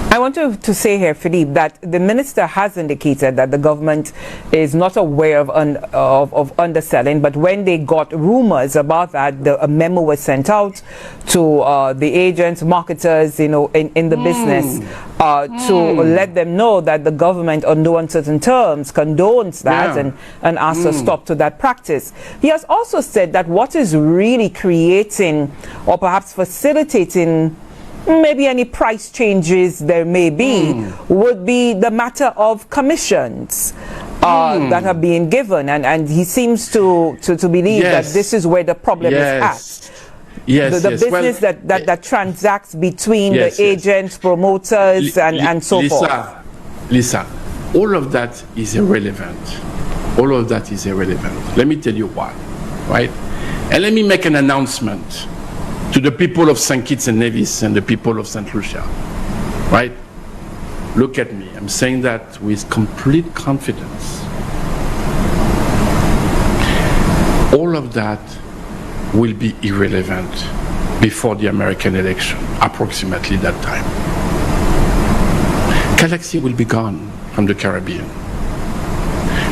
I want to say here, Philippe, that the minister has indicated that the government is not aware of underselling, but when they got rumors about that, a memo was sent out to the agents, marketers, in the business, to let them know that the government, on no uncertain terms, condones that and asks a stop to that practice. He has also said that what is really creating or perhaps facilitating maybe any price changes there may be would be the matter of commissions that are being given, and he seems to believe that this is where the problem is at. Yes, the business that transacts between the agents, promoters, and so forth. Lisa, all of that is irrelevant. All of that is irrelevant. Let me tell you why, right? And let me make an announcement to the people of St Kitts Nevis and the people of Saint Lucia, right? Look at me. I'm saying that with complete confidence. All of that will be irrelevant before the American election, approximately that time. Galaxy will be gone from the Caribbean.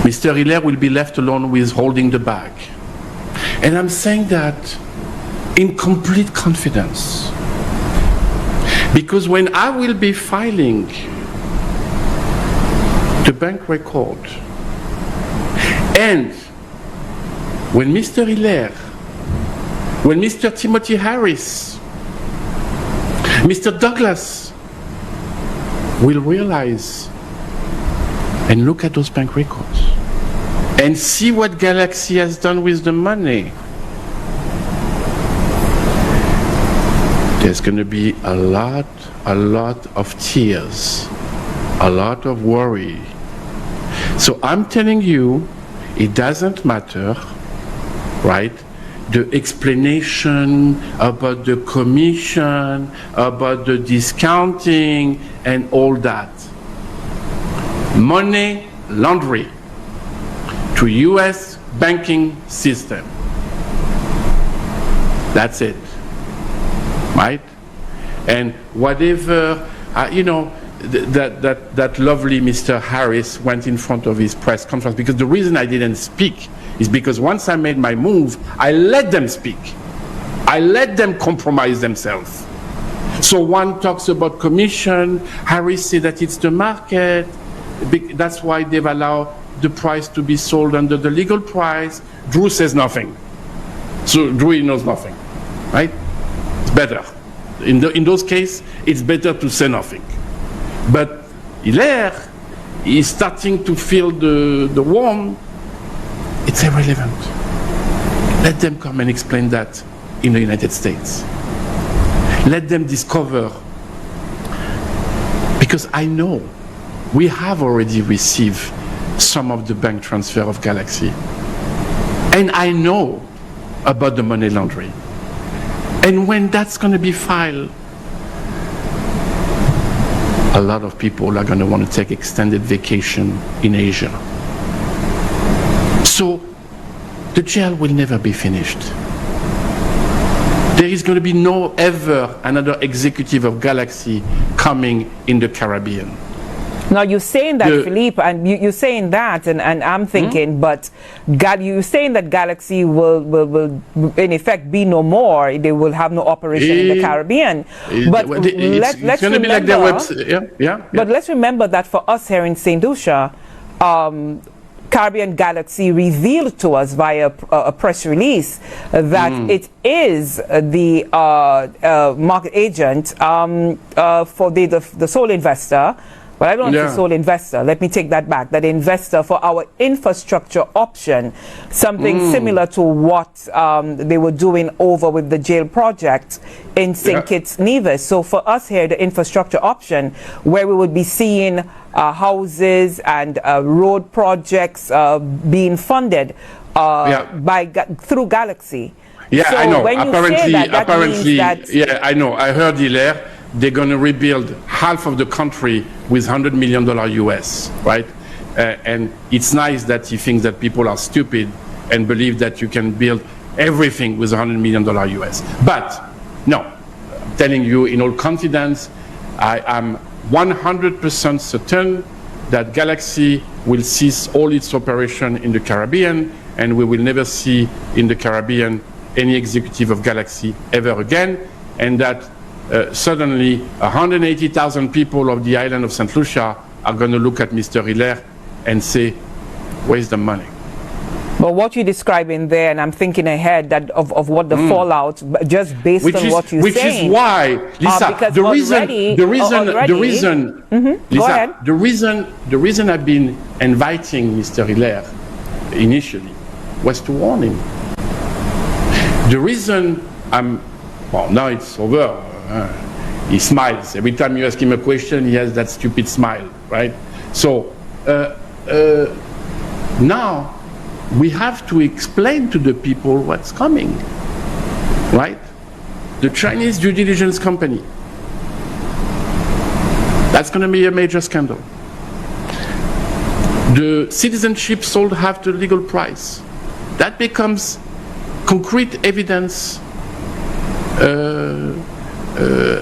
Mr. Hilaire will be left alone with holding the bag. And I'm saying that in complete confidence. Because when I will be filing the bank record, and when Mr. Hilaire, when Mr. Timothy Harris, Mr. Douglas will realize and look at those bank records and see what Galaxy has done with the money, there's going to be a lot of tears, a lot of worry. So I'm telling you, it doesn't matter, right? The explanation about the commission, about the discounting, and all that. Money laundering to U.S. banking system. That's it. Right? And whatever, that lovely Mr. Harris went in front of his press conference, because the reason I didn't speak is because once I made my move, I let them speak. I let them compromise themselves. So one talks about commission, Harris said that it's the market, that's why they've allowed the price to be sold under the legal price. Drew says nothing. So Drew knows nothing, right? Better. In those cases, it's better to say nothing. But Hilaire is starting to feel the warmth. It's irrelevant. Let them come and explain that in the United States. Let them discover. Because I know we have already received some of the bank transfer of Galaxy. And I know about the money laundering. And when that's going to be filed, a lot of people are going to want to take extended vacation in Asia. So the jail will never be finished. There is going to be no ever another executive of Galaxy coming in the Caribbean. Now you're saying that, Philippe, and you're saying that, and I'm thinking, but you're saying that Galaxy will in effect be no more. They will have no operation in the Caribbean. But let's remember, be like their website. But let's remember that for us here in St. Lucia, Caribbean Galaxy revealed to us via a press release that it is the market agent for the sole investor. But I don't want the sole investor. Let me take that back. That investor for our infrastructure option, something similar to what they were doing over with the jail project in St Kitts Nevis. So for us here, the infrastructure option, where we would be seeing houses and road projects being funded through Galaxy. Yeah, so I know. When apparently, you say that, yeah, I know. I heard Hilaire. They're going to rebuild half of the country with $100 million US, right? And it's nice that he thinks that people are stupid and believe that you can build everything with $100 million US. But no, telling you in all confidence, I am 100% certain that Galaxy will cease all its operation in the Caribbean, and we will never see in the Caribbean any executive of Galaxy ever again, and that suddenly 180,000 people of the island of St. Lucia are going to look at Mr. Hilaire and say, where's the money? But what you're describing there, and I'm thinking ahead that of what the fallout, just based on what you're saying. Which is why, Lisa, because the reason I've been inviting Mr. Hilaire initially was to warn him. The reason well, now it's over. He smiles. Every time you ask him a question, he has that stupid smile, right? So now we have to explain to the people what's coming, right? The Chinese due diligence company. That's going to be a major scandal. The citizenship sold half the legal price. That becomes concrete evidence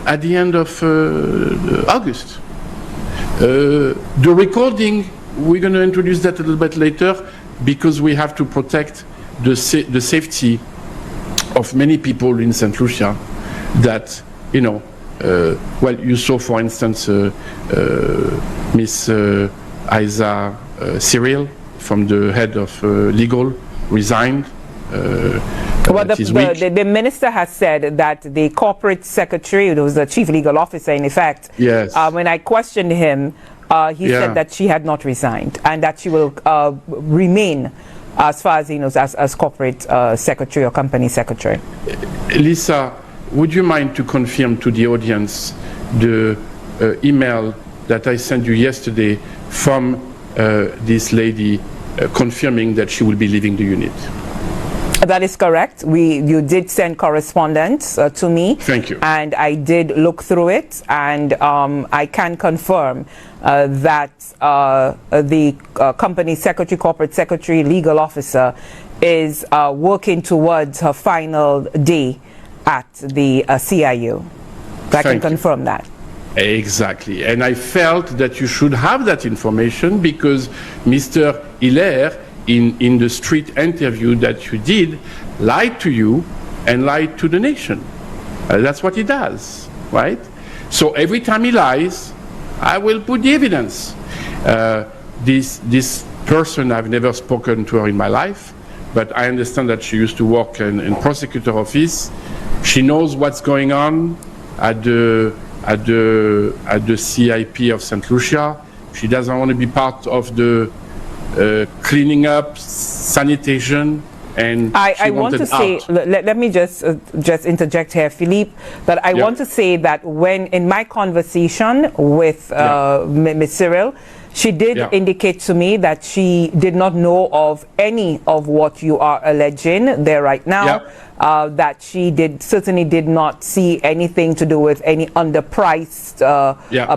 at the end of August. The recording, we're going to introduce that a little bit later, because we have to protect the safety of many people in St. Lucia that, you know, well, you saw, for instance, Miss Isa Cyril, from the head of legal, resigned. Well, the minister has said that the corporate secretary, who was the chief legal officer in effect, yes. When I questioned him, he said that she had not resigned and that she will remain, as far as he knows, as corporate secretary or company secretary. Lisa, would you mind to confirm to the audience the email that I sent you yesterday from this lady confirming that she will be leaving the unit? That is correct. You did send correspondence to me. Thank you. And I did look through it, and I can confirm that the company secretary, corporate secretary, legal officer is working towards her final day at the CIU. I can confirm that. Exactly. And I felt that you should have that information because Mr. Hilaire, in the street interview that you did, lied to you and lied to the nation. That's what he does, right? So every time he lies, I will put the evidence. This person, I've never spoken to her in my life, but I understand that she used to work in prosecutor office. She knows what's going on at the CIP of St. Lucia. She doesn't want to be part of the cleaning up, sanitation, and I want to say, let me just interject here, Philippe, that I want to say that when in my conversation with Ms. Cyril, she did indicate to me that she did not know of any of what you are alleging there right now. That she certainly did not see anything to do with any underpriced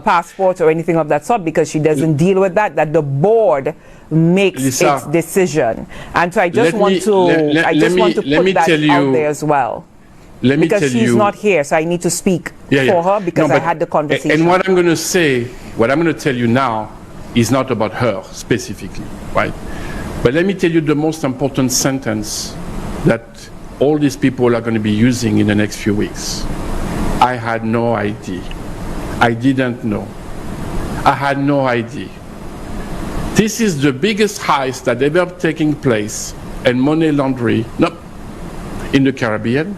passport or anything of that sort, because she doesn't deal with that the board makes its decision. And so I just want to put that out there as well. Because she's not here, so I need to speak for her because I had the conversation. And what I'm going to say, what I'm going to tell you now is not about her specifically, right? But let me tell you the most important sentence that all these people are going to be using in the next few weeks. I had no idea. I didn't know. I had no idea. This is the biggest heist that ever taken place in money laundering in the Caribbean,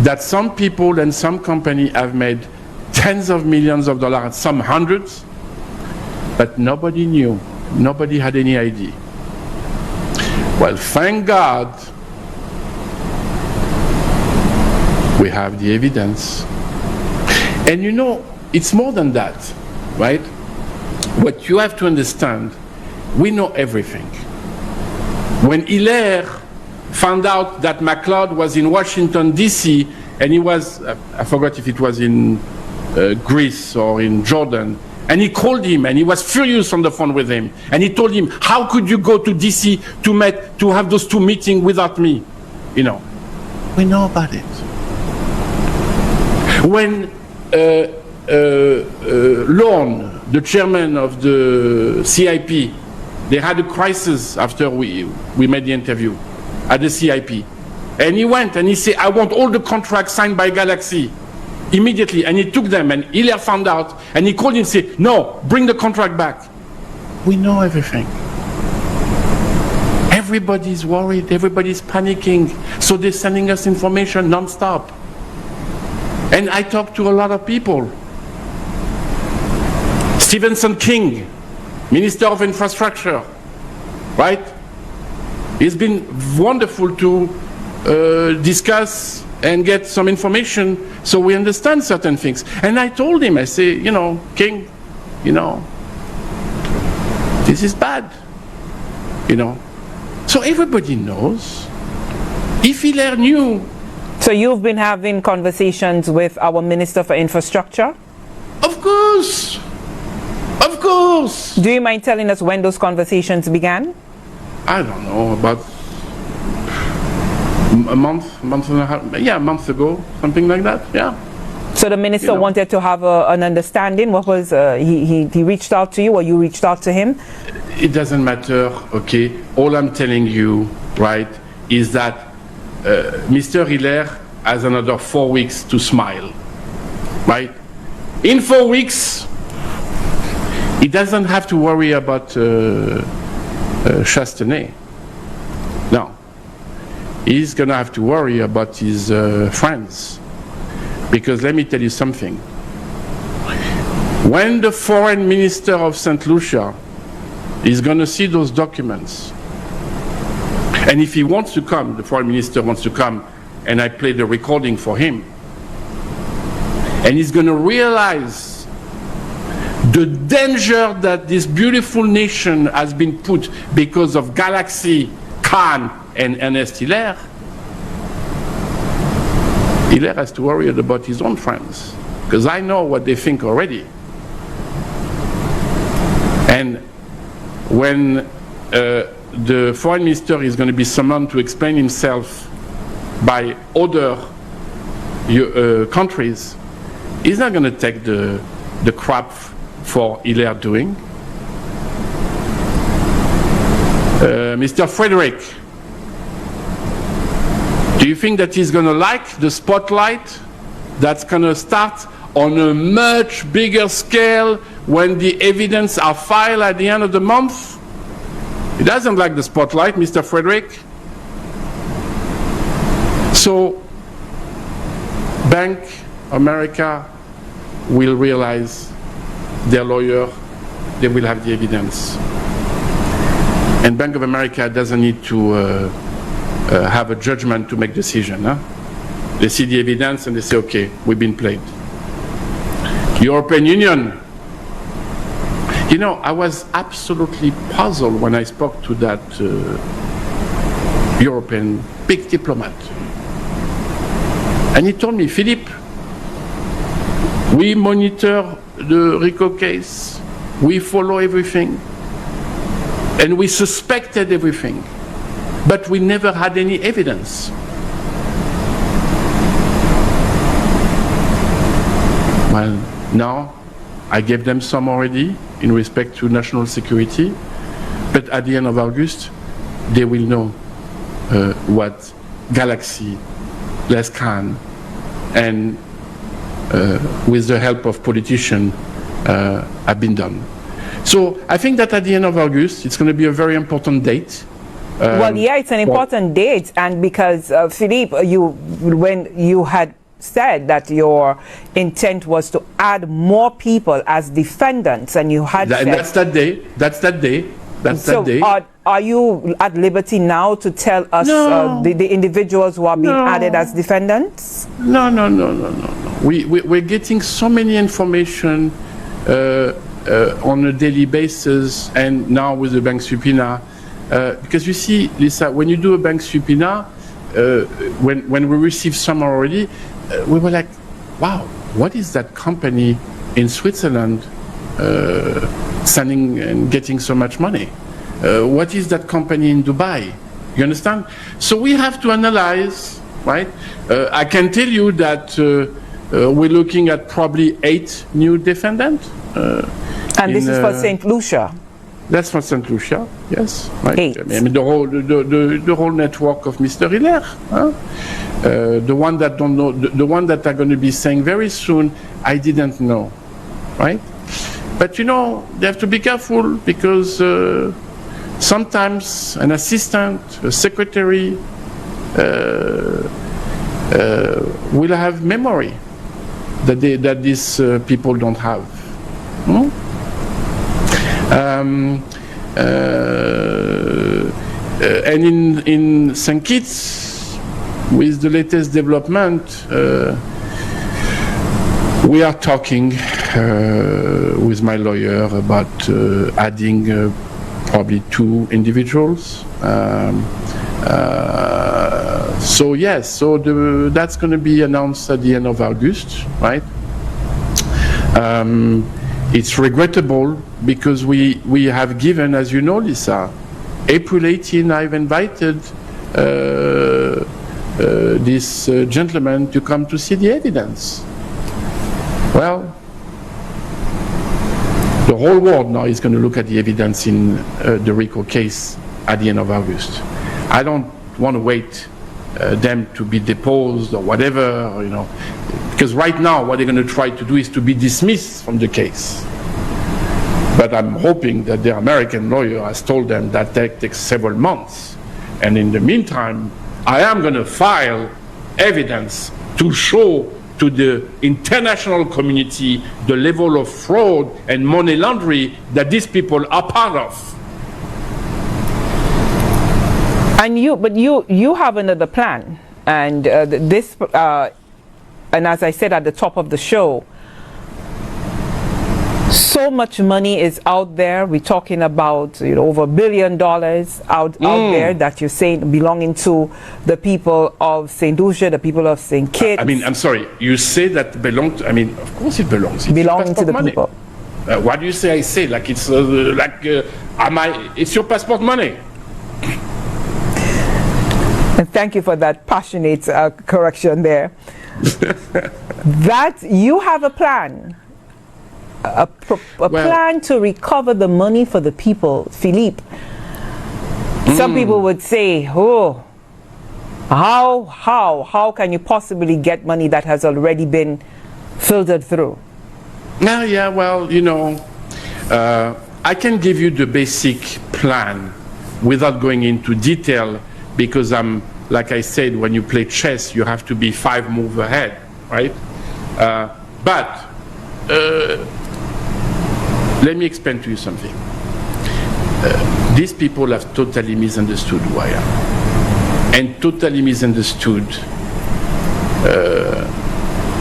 that some people and some companies have made tens of millions of dollars, some hundreds, but nobody knew. Nobody had any idea. Well, thank God we have the evidence. And you know, it's more than that, right? What you have to understand, we know everything. When Hilaire found out that McLeod was in Washington, D.C., and he was, I forgot if it was in Greece or in Jordan, and he called him, and he was furious on the phone with him, and he told him, how could you go to D.C. to have those two meetings without me? You know, we know about it. When Lorne, the chairman of the CIP, they had a crisis after we made the interview at the CIP. And he went and he said, I want all the contracts signed by Galaxy immediately. And he took them, and Hilaire found out, and he called him and said, no, bring the contract back. We know everything. Everybody's worried, everybody's panicking, so they're sending us information non-stop. And I talked to a lot of people. Stephenson King, Minister of Infrastructure, right? It's been wonderful to discuss and get some information so we understand certain things. And I told him, I say, you know, King, you know, this is bad, you know. So everybody knows. If Hilaire knew. So you've been having conversations with our Minister for Infrastructure? Of course. Of course. Do you mind telling us when those conversations began? I don't know, about a month and a half, yeah, a month ago, something like that, yeah. So the minister wanted to have an understanding. What was, he reached out to you, or you reached out to him? It doesn't matter, okay. All I'm telling you, right, is that Mr. Hilaire has another 4 weeks to smile, right? In 4 weeks, he doesn't have to worry about Chastenay. No. He's going to have to worry about his friends. Because let me tell you something. When the foreign minister of St. Lucia is going to see those documents, and if he wants to come, the foreign minister wants to come, and I play the recording for him, and he's going to realize the danger that this beautiful nation has been put because of Galaxy, Khan, and Ernest Hilaire. Hilaire has to worry about his own friends, because I know what they think already. And when the foreign minister is going to be summoned to explain himself by other countries, he's not going to take the crap for Hilaire doing. Mr. Frederick, do you think that he's going to like the spotlight that's going to start on a much bigger scale when the evidence are filed at the end of the month? He doesn't like the spotlight, Mr. Frederick. So, Bank America will realize their lawyer, they will have the evidence. And Bank of America doesn't need to have a judgment to make decision. Huh? They see the evidence and they say, okay, we've been played. European Union. You know, I was absolutely puzzled when I spoke to that European big diplomat. And he told me, Philippe, we monitor the RICO case, we follow everything, and we suspected everything, but we never had any evidence. Well, now I gave them some already in respect to national security, but at the end of August, they will know what Galaxy, Les Khan, and with the help of politicians have been done. So I think that at the end of August, it's going to be a very important date. Well, yeah, it's an important date, and because Philippe, when you had said that your intent was to add more people as defendants, and you had said, that's that day. That's that day. That's that day. Are you at liberty now to tell us the individuals who are being added as defendants? No. We're getting so many information on a daily basis, and now with the bank subpoena. Because you see, Lisa, when you do a bank subpoena, when we received some already, we were like, wow, what is that company in Switzerland sending and getting so much money? What is that company in Dubai? You understand? So we have to analyze, right? I can tell you that we're looking at probably 8 new defendants. And this is for Saint Lucia. That's for Saint Lucia, yes. Right. 8. I mean, the whole network of Mr. Hiller. Huh? The one that don't know, the one that are going to be saying very soon, I didn't know, right? But you know, they have to be careful because sometimes an assistant, a secretary, will have memory that these people don't have. Hmm? And in St Kitts, with the latest development, we are talking with my lawyer about adding probably 2 individuals. So yes, so that's going to be announced at the end of August, right? It's regrettable because we have given, as you know, Lisa, April 18, I've invited this gentleman to come to see the evidence. Well, the whole world now is going to look at the evidence in the RICO case at the end of August. I don't want to wait them to be deposed or whatever, you know, because right now what they're going to try to do is to be dismissed from the case. But I'm hoping that the American lawyer has told them that takes several months. And in the meantime, I am going to file evidence to show to the international community the level of fraud and money laundering that these people are part of. And you have another plan, and and as I said at the top of the show, so much money is out there. We're talking about over $1 billion out there that you're saying belonging to the people of St. Lucia, the people of St. Kitts. I mean, I'm sorry, you say that belongs to, I mean, of course it belongs. It's belonging to the money. people. What do you say? I say like it's it's your passport money. And thank you for that passionate correction there. That you have a plan. A plan to recover the money for the people, Philippe. Some people would say, oh, how can you possibly get money that has already been filtered through? Yeah, well, I can give you the basic plan without going into detail because like I said, when you play chess, you have to be 5 moves ahead, right? But let me explain to you something. These people have totally misunderstood who I am, and totally misunderstood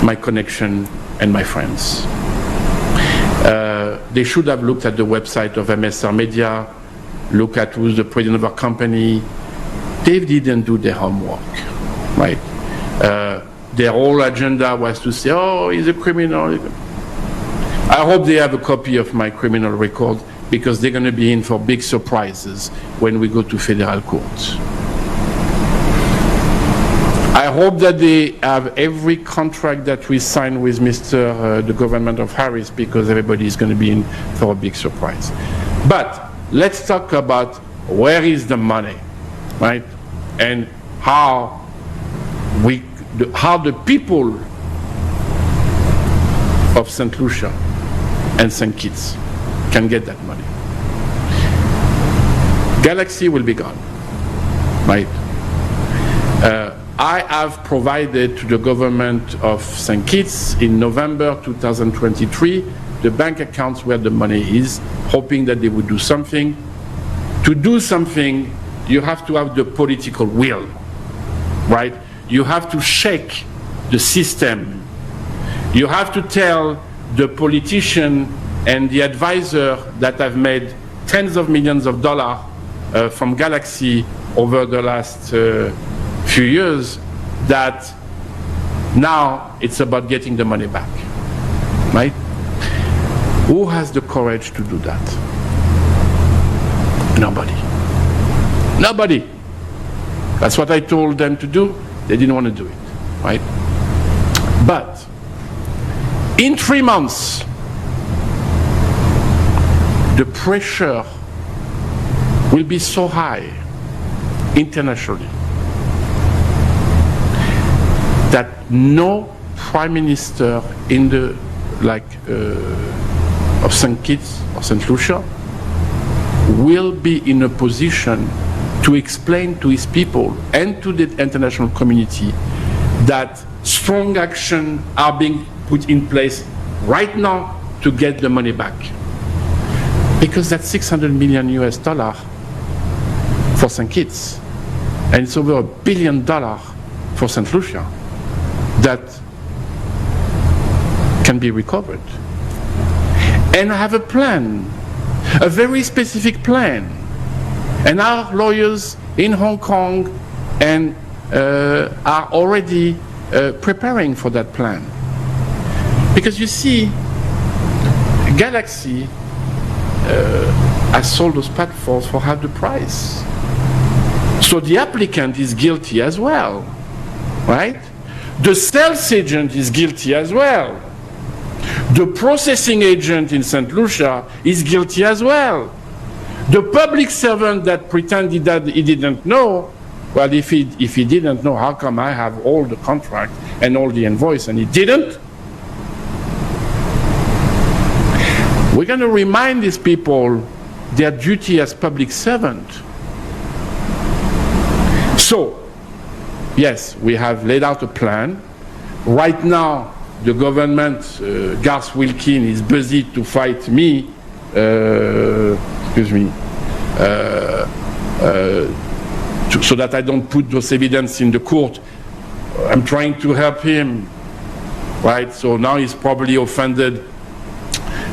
my connection and my friends. They should have looked at the website of MSR Media, look at who's the president of our company. They didn't do their homework, right? Their whole agenda was to say, oh, he's a criminal. I hope they have a copy of my criminal record because they're going to be in for big surprises when we go to federal courts. I hope that they have every contract that we sign with the government of Harris because everybody is going to be in for a big surprise. But let's talk about where is the money, right? And how the people of St. Lucia and St. Kitts can get that money. Galaxy will be gone, right? I have provided to the government of St. Kitts in November 2023 the bank accounts where the money is, hoping that they would do something. To do something, you have to have the political will, right? You have to shake the system. You have to tell the politician and the advisor that have made tens of millions of dollars from Galaxy over the last few years that now it's about getting the money back, right? Who has the courage to do that? Nobody. Nobody. That's what I told them to do. They didn't want to do it, right? But In 3 months, the pressure will be so high internationally that no prime minister in the of St Kitts or Saint Lucia will be in a position to explain to his people and to the international community that strong action are being put in place right now to get the money back. Because that's $600 million for St Kitts, and it's over $1 billion for St Lucia that can be recovered. And I have a plan, a very specific plan. And our lawyers in Hong Kong and are already preparing for that plan. Because you see, Galaxy has sold those platforms for half the price. So the applicant is guilty as well, right? The sales agent is guilty as well. The processing agent in St. Lucia is guilty as well. The public servant that pretended that he didn't know, well, if he didn't know, how come I have all the contract and all the invoice and he didn't? We're going to remind these people their duty as public servant. So, yes, we have laid out a plan. Right now, the government, Garth Wilkin, is busy to fight me, so that I don't put those evidence in the court. I'm trying to help him, right? So now he's probably offended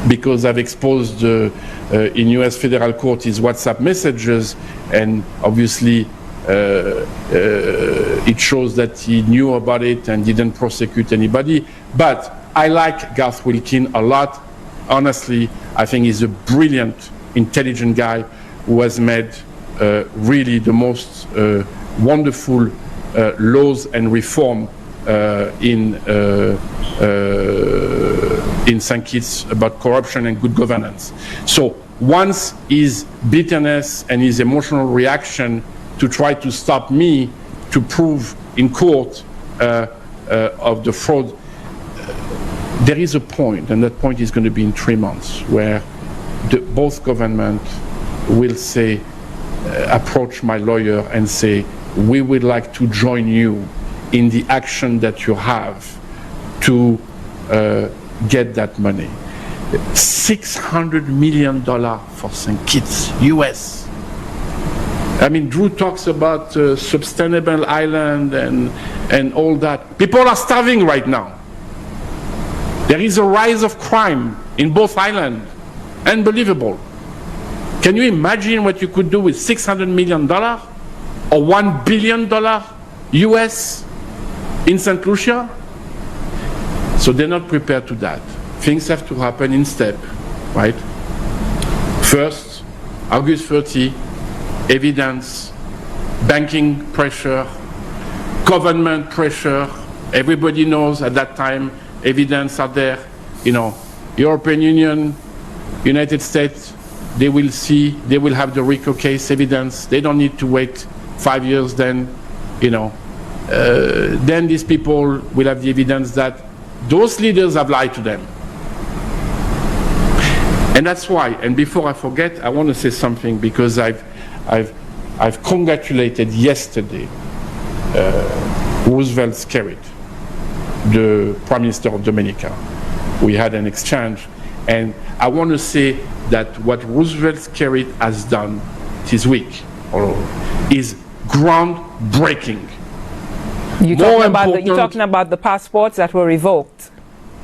because I've exposed in US federal court his WhatsApp messages, and obviously it shows that he knew about it and didn't prosecute anybody. But I like Garth Wilkin a lot. Honestly, I think he's a brilliant, intelligent guy who has made really the most wonderful laws and reform in St. Kitts about corruption and good governance. So once his bitterness and his emotional reaction to try to stop me to prove in court of the fraud, there is a point, and that point is going to be in 3 months, where both government will say, approach my lawyer and say, we would like to join you in the action that you have to get that money. $600 million for St. Kitts, US. I mean, Drew talks about sustainable island and all that. People are starving right now. There is a rise of crime in both islands. Unbelievable. Can you imagine what you could do with $600 million or $1 billion US in St. Lucia? So they're not prepared to that. Things have to happen in step, right? First, August 30, evidence, banking pressure, government pressure. Everybody knows at that time evidence are there. You know, European Union, United States, they will see, they will have the RICO case evidence. They don't need to wait 5 years then, you know. Then these people will have the evidence that those leaders have lied to them. And that's why, and before I forget, I want to say something, because I've congratulated yesterday Roosevelt Skerrit, the Prime Minister of Dominica. We had an exchange, and I want to say that what Roosevelt Skerrit has done this week is groundbreaking. You're talking about the passports that were revoked?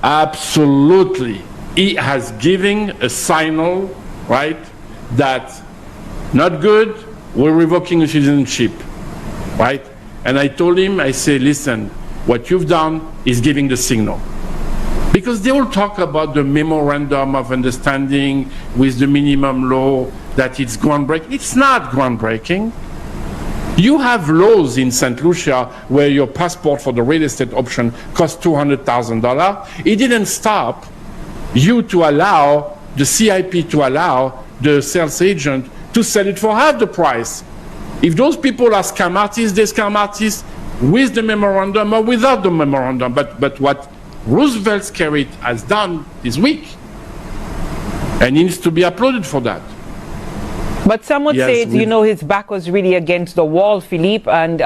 Absolutely. He has given a signal, right, that not good, we're revoking the citizenship, right? And I told him, I say, listen, what you've done is giving the signal. Because they all talk about the memorandum of understanding with the minimum law, that it's groundbreaking. It's not groundbreaking. You have laws in St. Lucia where your passport for the real estate option costs $200,000. It didn't stop you to allow the CIP to allow the sales agent to sell it for half the price. If those people are scam artists, they scam artists with the memorandum or without the memorandum. But what Roosevelt Skerrit has done this week, and needs to be applauded for that. But some would say, you know, his back was really against the wall, Philippe, and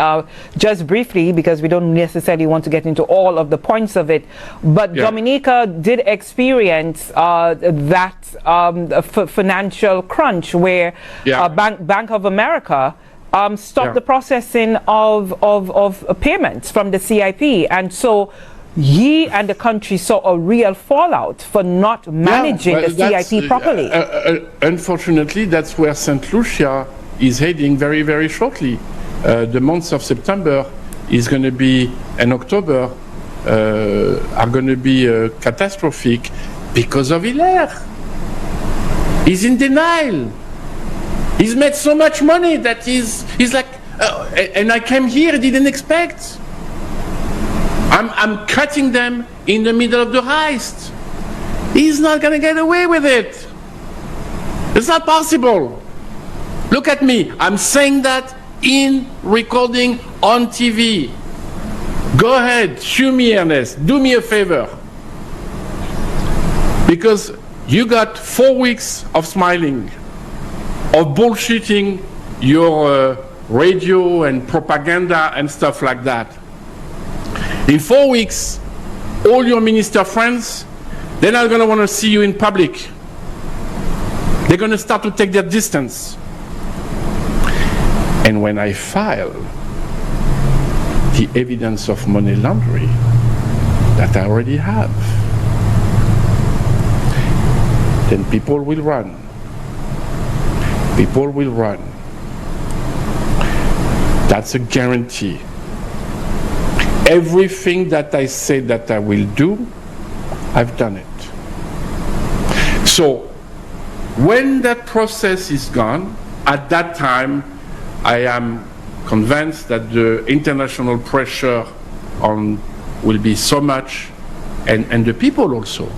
just briefly, because we don't necessarily want to get into all of the points of it, but Dominica did experience that financial crunch where Bank of America stopped the processing of payments from the CIP, and so he and the country saw a real fallout for not managing the CIP properly. Unfortunately, that's where St. Lucia is heading very, very shortly. The months of September is going to be, and October are going to be catastrophic because of Hilaire. He's in denial. He's made so much money that he's like, and I came here, didn't expect. I'm cutting them in the middle of the heist. He's not going to get away with it. It's not possible. Look at me. I'm saying that in recording on TV. Go ahead, sue me, Ernest. Do me a favor. Because you got 4 weeks of smiling, of bullshitting your radio and propaganda and stuff like that. In 4 weeks, all your minister friends, they're not going to want to see you in public. They're going to start to take their distance. And when I file the evidence of money laundering that I already have, then people will run. People will run. That's a guarantee. Everything that I say that I will do, I've done it. So, when that process is gone, at that time, I am convinced that the international pressure will be so much, and the people also.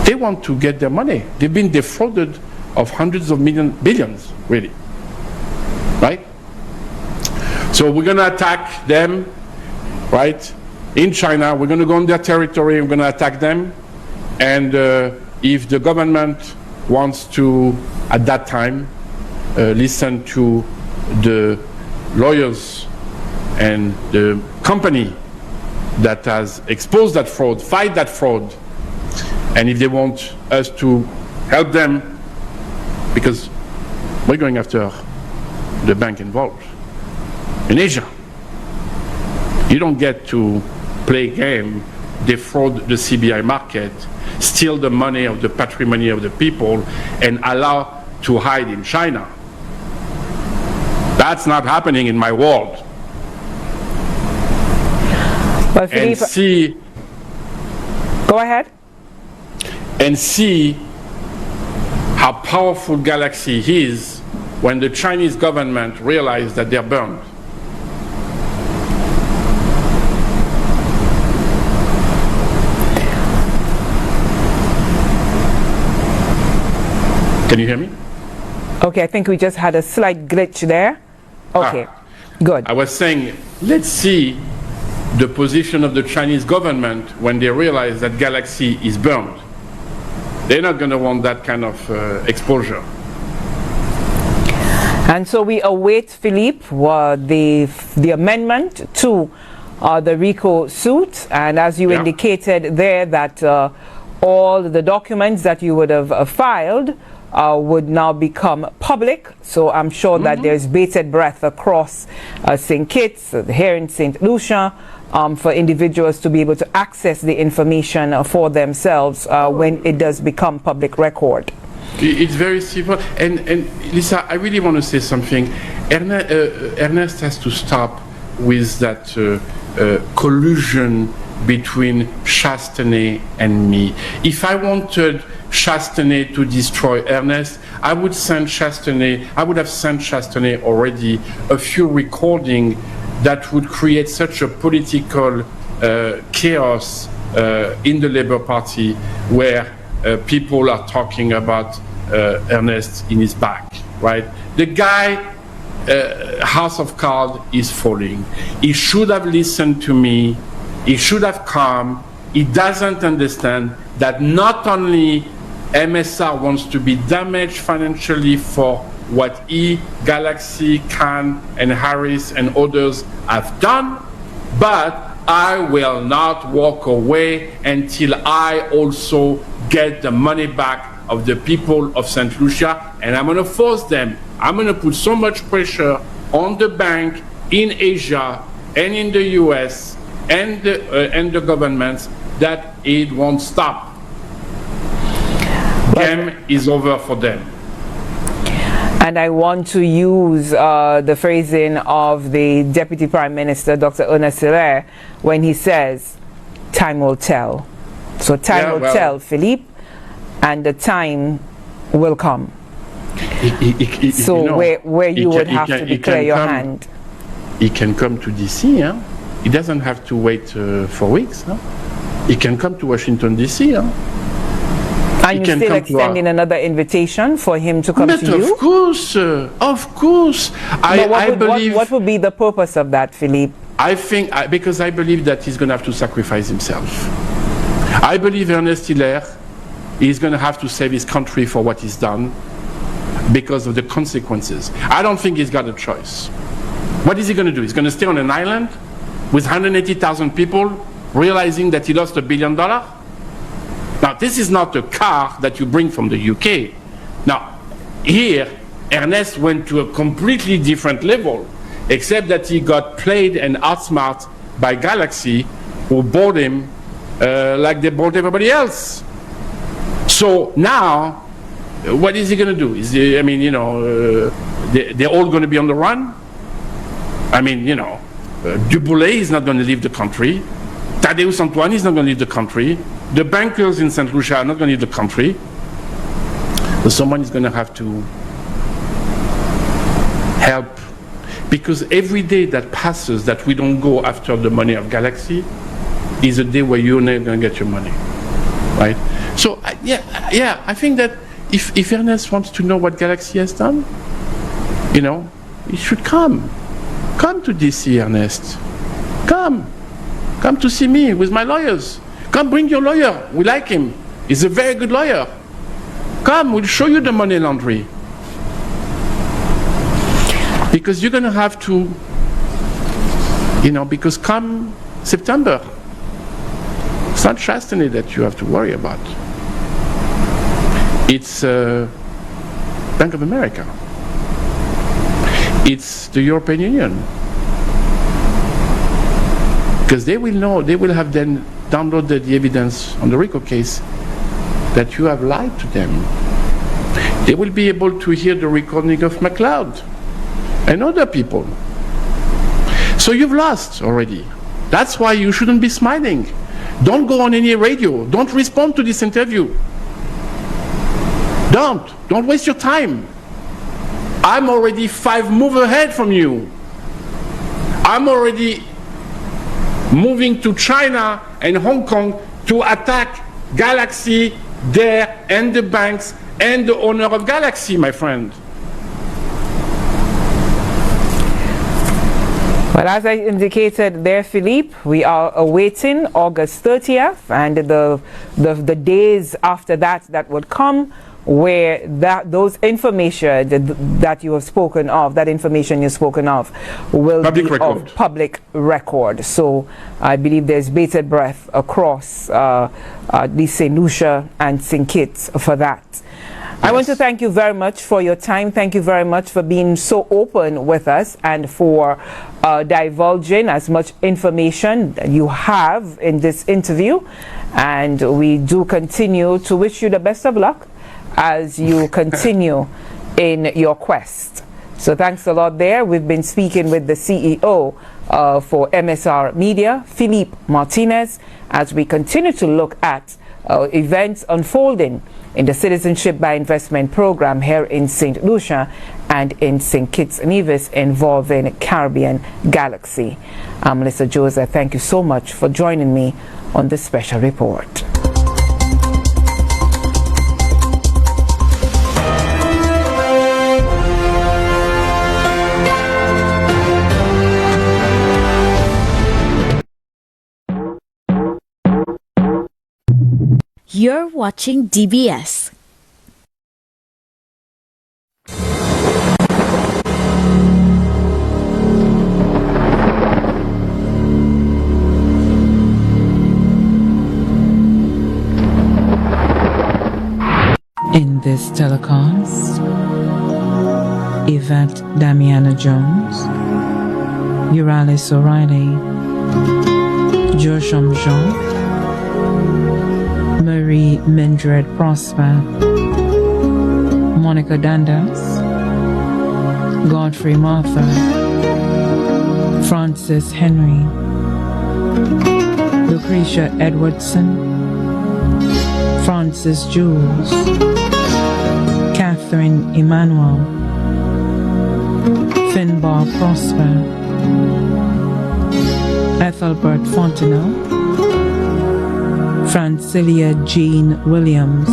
They want to get their money. They've been defrauded of hundreds of billions, really. Right? So we're going to attack them, right? In China, we're going to go on their territory, we're going to attack them. And if the government wants to, at that time, listen to the lawyers and the company that has exposed that fraud, fight that fraud, and if they want us to help them, because we're going after the bank involved. In Asia, you don't get to play a game, defraud the CBI market, steal the money of the patrimony of the people, and allow to hide in China. That's not happening in my world. But Philippe, and see, go ahead. And see how powerful Galaxy is when the Chinese government realizes that they're burned. Can you hear me? Okay, I think we just had a slight glitch there. Okay, good. I was saying, let's see the position of the Chinese government when they realize that Galaxy is burned. They're not going to want that kind of exposure. And so we await, Philippe, the amendment to the RICO suit. And as you indicated there, that all the documents that you would have filed would now become public. So I'm sure that there's bated breath across St. Kitts, here in St. Lucia, for individuals to be able to access the information for themselves when it does become public record. It's very simple. And Lisa, I really want to say something. Ernest has to stop with that collusion between Chastenay and me. If I wanted Chastenay to destroy Ernest, I would have sent Chastenay already a few recordings that would create such a political chaos in the Labour Party, where people are talking about Ernest in his back, right? The guy, House of Cards is falling. He should have listened to me. He should have come. He doesn't understand that not only MSR wants to be damaged financially for what he, Galaxy, Khan, and Harris, and others have done, but I will not walk away until I also get the money back of the people of Saint Lucia, and I'm going to force them. I'm going to put so much pressure on the bank in Asia and in the US and the governments that it won't stop. Game is over for them. And I want to use the phrasing of the Deputy Prime Minister, Dr. Ernest Hilaire, when he says, time will tell. So time will tell, Philippe, and the time will come. So you know, where you would have to declare your hand. He can come to DC, huh? He doesn't have to wait for weeks. Huh? He can come to Washington, DC. Huh? And you're still extending another invitation for him to come to you? Of course, of course. What would be the purpose of that, Philippe? I think, because I believe that he's going to have to sacrifice himself. I believe Ernest Hilaire is going to have to save his country for what he's done because of the consequences. I don't think he's got a choice. What is he going to do? He's going to stay on an island with 180,000 people realizing that he lost $1 billion? Now, this is not a car that you bring from the UK. Now, here, Ernest went to a completely different level, except that he got played and outsmarted by Galaxy, who bought him like they bought everybody else. So now, what is he going to do? Is he, I mean, you know, they're all going to be on the run? I mean, you know, Duboulet is not going to leave the country. Tadeusz Antoine is not going to leave the country. The bankers in St. Lucia are not going to leave the country. So someone is going to have to help. Because every day that passes that we don't go after the money of Galaxy is a day where you're not going to get your money. Right? So, yeah, I think that if Ernest wants to know what Galaxy has done, you know, he should come. Come to DC, Ernest. Come. Come to see me with my lawyers. Come, bring your lawyer. We like him. He's a very good lawyer. Come, we'll show you the money laundry. Because you're going to have to, you know, because come September, it's not Chastenay that you have to worry about. It's Bank of America. It's the European Union. Because they will know, they will have then downloaded the evidence on the RICO case that you have lied to them. They will be able to hear the recording of MacLeod and other people. So you've lost already. That's why you shouldn't be smiling. Don't go on any radio. Don't respond to this interview. Don't waste your time. I'm already 5 moves ahead from you. I'm already moving to China and Hong Kong to attack Galaxy there and the banks and the owner of Galaxy, my friend. Well, as I indicated there, Philippe, we are awaiting August 30th and the days after that would come, where those information that you have spoken of, that information you've spoken of, will be of public record. So I believe there's bated breath across the St. Lucia and St. Kitts for that. Yes. I want to thank you very much for your time. Thank you very much for being so open with us and for divulging as much information that you have in this interview. And we do continue to wish you the best of luck as you continue in your quest So thanks a lot there. We've been speaking with the CEO for MSR Media, Philippe Martinez, as we continue to look at events unfolding in the Citizenship by Investment program here in St Lucia and in St Kitts Nevis involving Caribbean Galaxy. I'm Melissa Joseph. Thank you so much for joining me on this special report. You're watching DBS. In this telecast, Yvette Damiana Jones, Euralis O'Reilly, Josham Jean, Marie Mildred Prosper, Monica Dandas, Godfrey Martha, Francis Henry, Lucretia Edwardson, Francis Jules, Catherine Emmanuel, Finbar Prosper, Ethelbert Fontenelle, Francilia Jean Williams,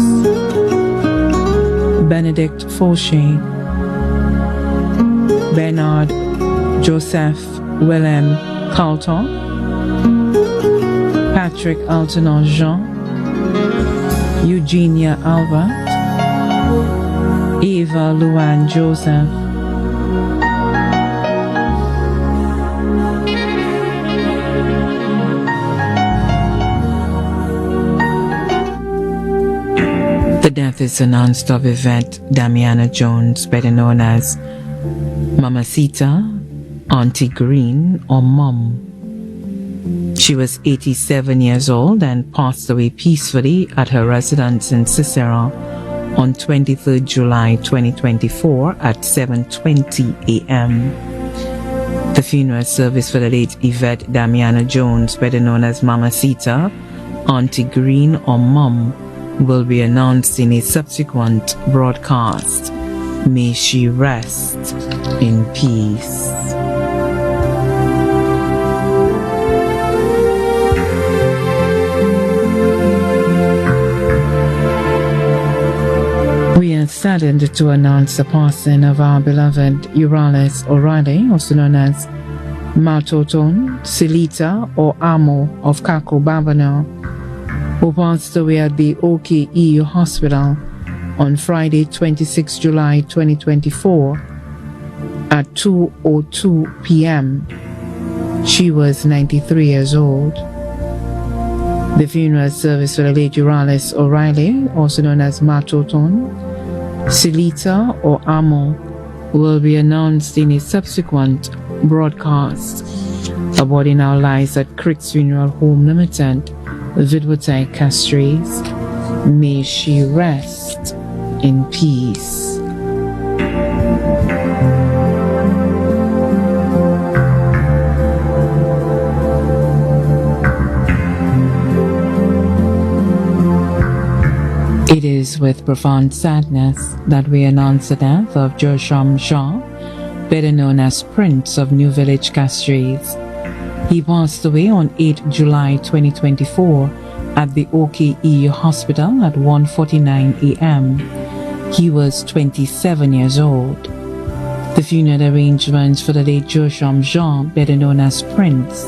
Benedict Fauché, Bernard Joseph Willem Carlton, Patrick Altonon Jean, Eugenia Albert, Eva Luan Joseph, The death is announced of Yvette Damiana Jones, better known as Mamacita, Auntie Green, or Mum. She was 87 years old and passed away peacefully at her residence in Cicero on 23rd July 2024 at 7:20 a.m. The funeral service for the late Yvette Damiana Jones, better known as Mamacita, Auntie Green, or Mum, will be announced in a subsequent broadcast. May she rest in peace. We are saddened to announce the passing of our beloved Euralis O'Reilly, also known as Matoton Silita or Amo of Kako Babano, who passed away at the OKEU Hospital on Friday, 26 July 2024 at 2:02 p.m. She was 93 years old. The funeral service for the late Euralis O'Reilly, also known as Matoton Silita or Amo, will be announced in a subsequent broadcast. Her body now lies at Crick's Funeral Home Limited, Vidwotai Castries. May she rest in peace. It is with profound sadness that we announce the death of Josham Jean, better known as Prince of New Village Castries. He passed away on 8 July 2024 at the OKEU Hospital at 1:49 a.m. He was 27 years old. The funeral arrangements for the late Josham Jean, better known as Prince,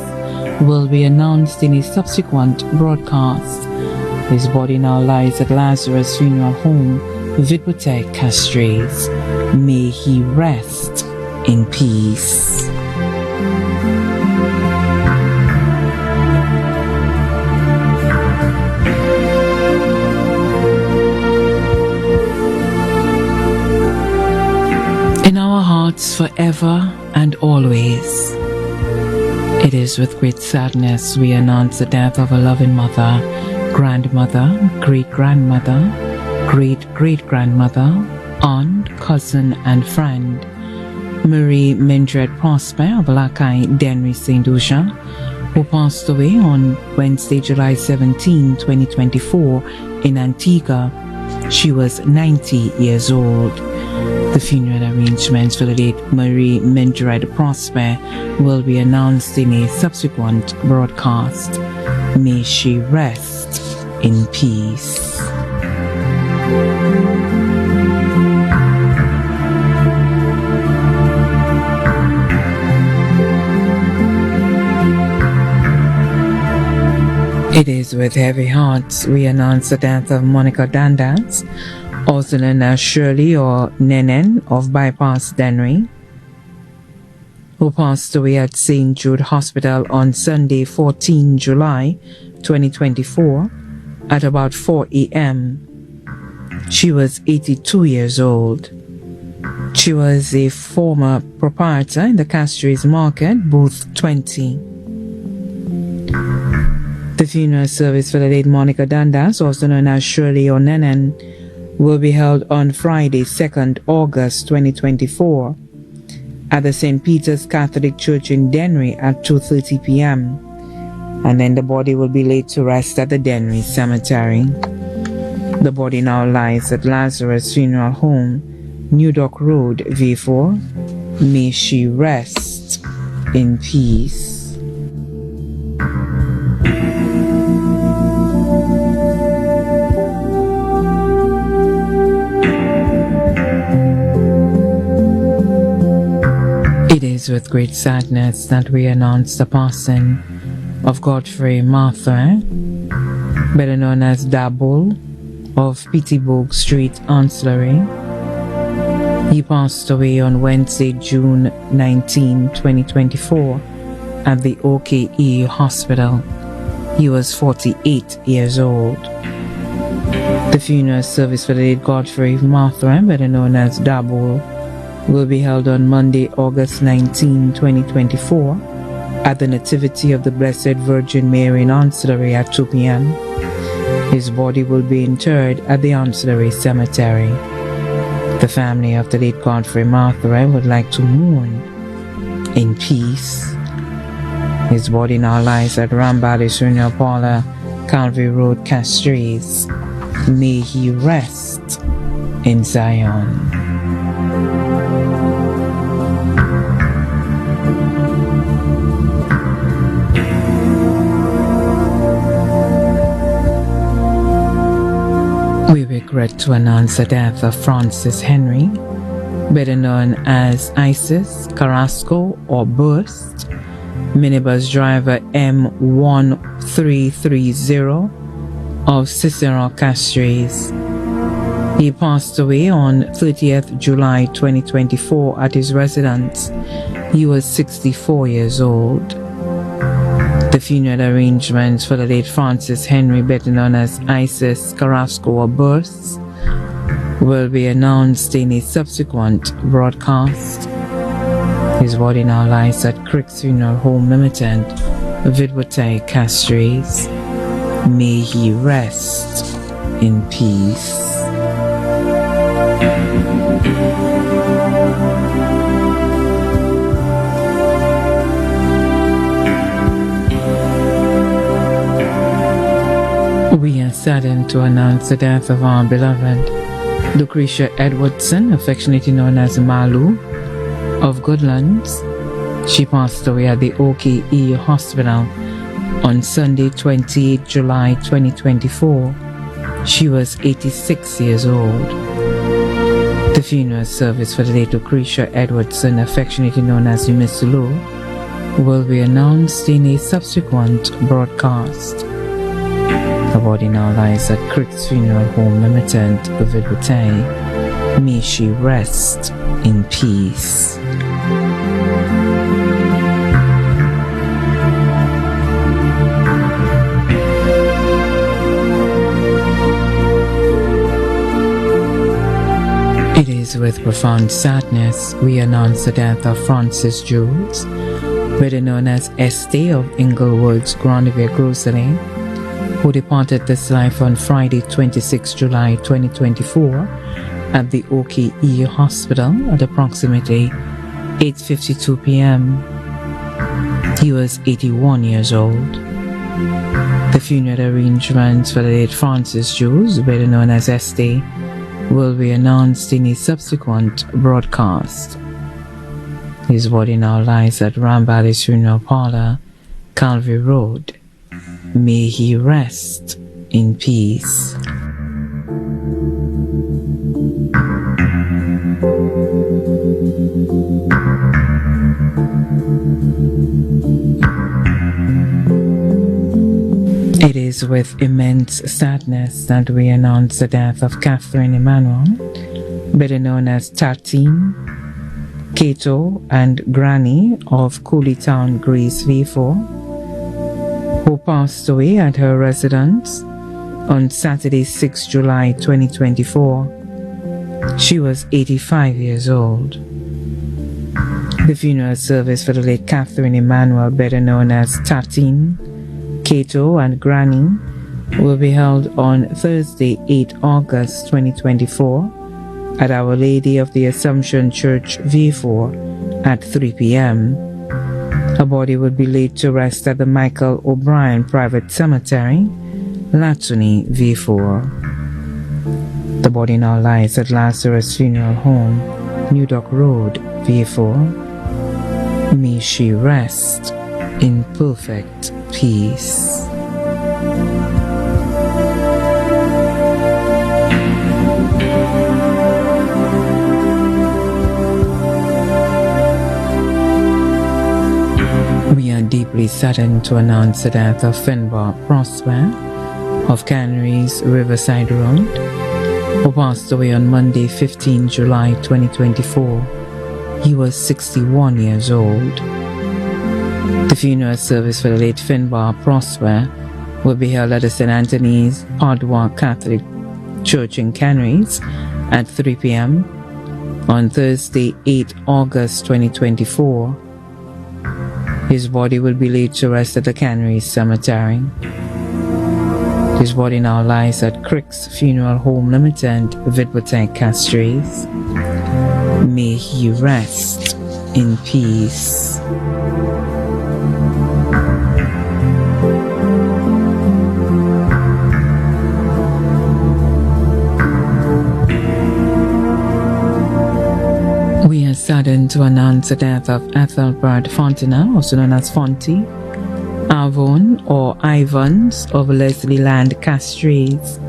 will be announced in a subsequent broadcast. His body now lies at Lazarus Funeral Home, Vidwotai Castries. May he rest in peace. In our hearts forever and always. It is with great sadness we announce the death of a loving mother, grandmother, great-grandmother, great-great-grandmother, aunt, cousin, and friend, Marie Mildred Prosper of Lakai Denry St Lucia, who passed away on Wednesday, July 17, 2024 in Antigua. She was 90 years old. The funeral arrangements for the late Marie Mildred Prosper will be announced in a subsequent broadcast. May she rest in peace. It is with heavy hearts we announce the death of Monica Dandas, also known as Shirley or Nenen of Bypass Denry, who passed away at St. Jude Hospital on Sunday, 14 July 2024 at about 4 a.m. She was 82 years old. She was a former proprietor in the Castries Market, booth 20. The funeral service for the late Monica Dandas, also known as Shirley or Nenen, will be held on Friday, 2nd August 2024 at the St. Peter's Catholic Church in Denry at 2:30 p.m. and then the body will be laid to rest at the Denry Cemetery. The body now lies at Lazarus Funeral Home, New Dock Road, V4. May she rest in peace. It is with great sadness that we announce the passing of Godfrey Martha, better known as Dabble, of Peterborough Street, Ancillary. He passed away on Wednesday, June 19, 2024 at the OKE Hospital. He was 48 years old. The funeral service for the late Godfrey Martha, better known as Dabble, will be held on Monday, August 19, 2024 at the Nativity of the Blessed Virgin Mary in Ancillary at 2 p.m. His body will be interred at the Ancillary Cemetery. The family of the late Godfrey Martha would like to mourn in peace. His body now lies at Rambali Funeral Parlor, Calvary Road, Castries. May he rest in Zion. We regret to announce the death of Francis Henry, better known as Isis Carrasco or Burst, minibus driver M1330 of Cicero Castries. He passed away on 30th July 2024 at his residence. He was 64 years old. The funeral arrangements for the late Francis Henry, better known as Isis Carrasco or Bursts, will be announced in a subsequent broadcast. His body now lies at Crick's Funeral Home Limited, Vidwatay, Castries. May he rest in peace. We are saddened to announce the death of our beloved Lucretia Edwardson, affectionately known as Malu, of Goodlands. She passed away at the OKE Hospital on Sunday, 28 July 2024. She was 86 years old. The funeral service for the late Lucretia Edwardson, affectionately known as Miss Lou, will be announced in a subsequent broadcast. The body now lies at Crick's Funeral Home Limited, Vidwatay. May she rest in peace. It is with profound sadness we announce the death of Francis Jules, better known as Estee of Inglewood's Grandeville Grocery, who departed this life on Friday, 26 July 2024 at the OKE Hospital at approximately 8:52 p.m. He was 81 years old. The funeral arrangements for the late Francis Jules, better known as Este, will be announced in a subsequent broadcast. His body now lies at Rambally's Funeral Parlor, Calvary Road. May he rest in peace. It is with immense sadness that we announce the death of Catherine Emmanuel, better known as Tatine, Kato, and Granny of Cooleytown, Greece V4, who passed away at her residence on Saturday, 6 July 2024. She was 85 years old. The funeral service for the late Catherine Emmanuel, better known as Tatine, Kato, and Granny, will be held on Thursday, 8 August 2024 at Our Lady of the Assumption Church V4 at 3 p.m. Her body will be laid to rest at the Michael O'Brien Private Cemetery, Latuni V4. The body now lies at Lazarus Funeral Home, New Dock Road V4. May she rest in perfect peace. We are deeply saddened to announce the death of Finbar Prosper of Canaries Riverside Road, who passed away on Monday, 15 July 2024. He was 61 years old. The funeral service for the late Finbar Prosper will be held at the St. Anthony's Padua Catholic Church in Canaries at 3 p.m. on Thursday, 8 August 2024. His body will be laid to rest at the Canaries Cemetery. His body now lies at Crick's Funeral Home Limited, Vidbotek, Castries. May he rest in peace. We are saddened to announce the death of Ethelbert Fontenelle, also known as Fonty, Avon or Ivans of Leslie Land, Castries,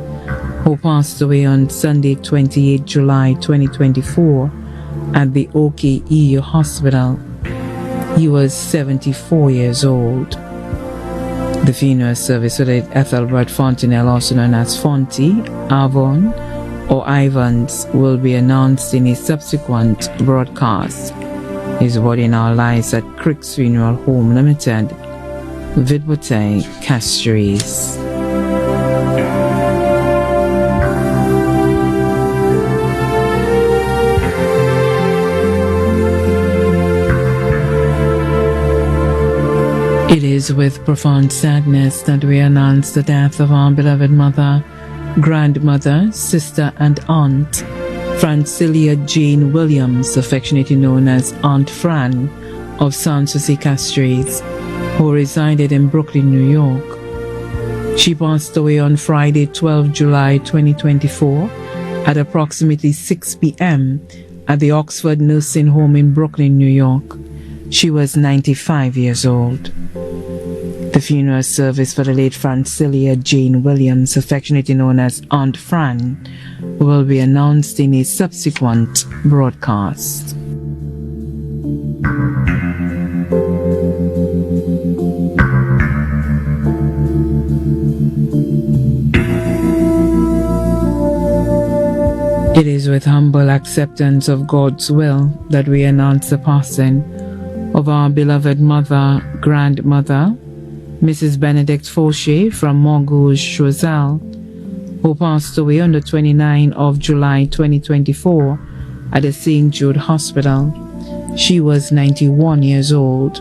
who passed away on Sunday, 28 July 2024 at the OKEU Hospital. He was 74 years old. The funeral service for Ethelbert Fontenelle, also known as Fonty, Avon, or Ivans, will be announced in a subsequent broadcast. His body now lies at Crick's Funeral Home Limited, Vidbotek, Castries. It is with profound sadness that we announce the death of our beloved mother, grandmother, sister, and aunt, Francilia Jane Williams, affectionately known as Aunt Fran, of Saint Lucia, Castries, who resided in Brooklyn, New York. She passed away on Friday, 12 July 2024 at approximately 6 p.m. at the Oxford Nursing Home in Brooklyn, New York. She was 95 years old. The funeral service for the late Francilia Jane Williams, affectionately known as Aunt Fran, will be announced in a subsequent broadcast. It is with humble acceptance of God's will that we announce the passing of our beloved mother, grandmother, Mrs. Benedict Fauché from Montgouge, Choiseul, who passed away on the 29th of July 2024 at the St. Jude Hospital. She was 91 years old.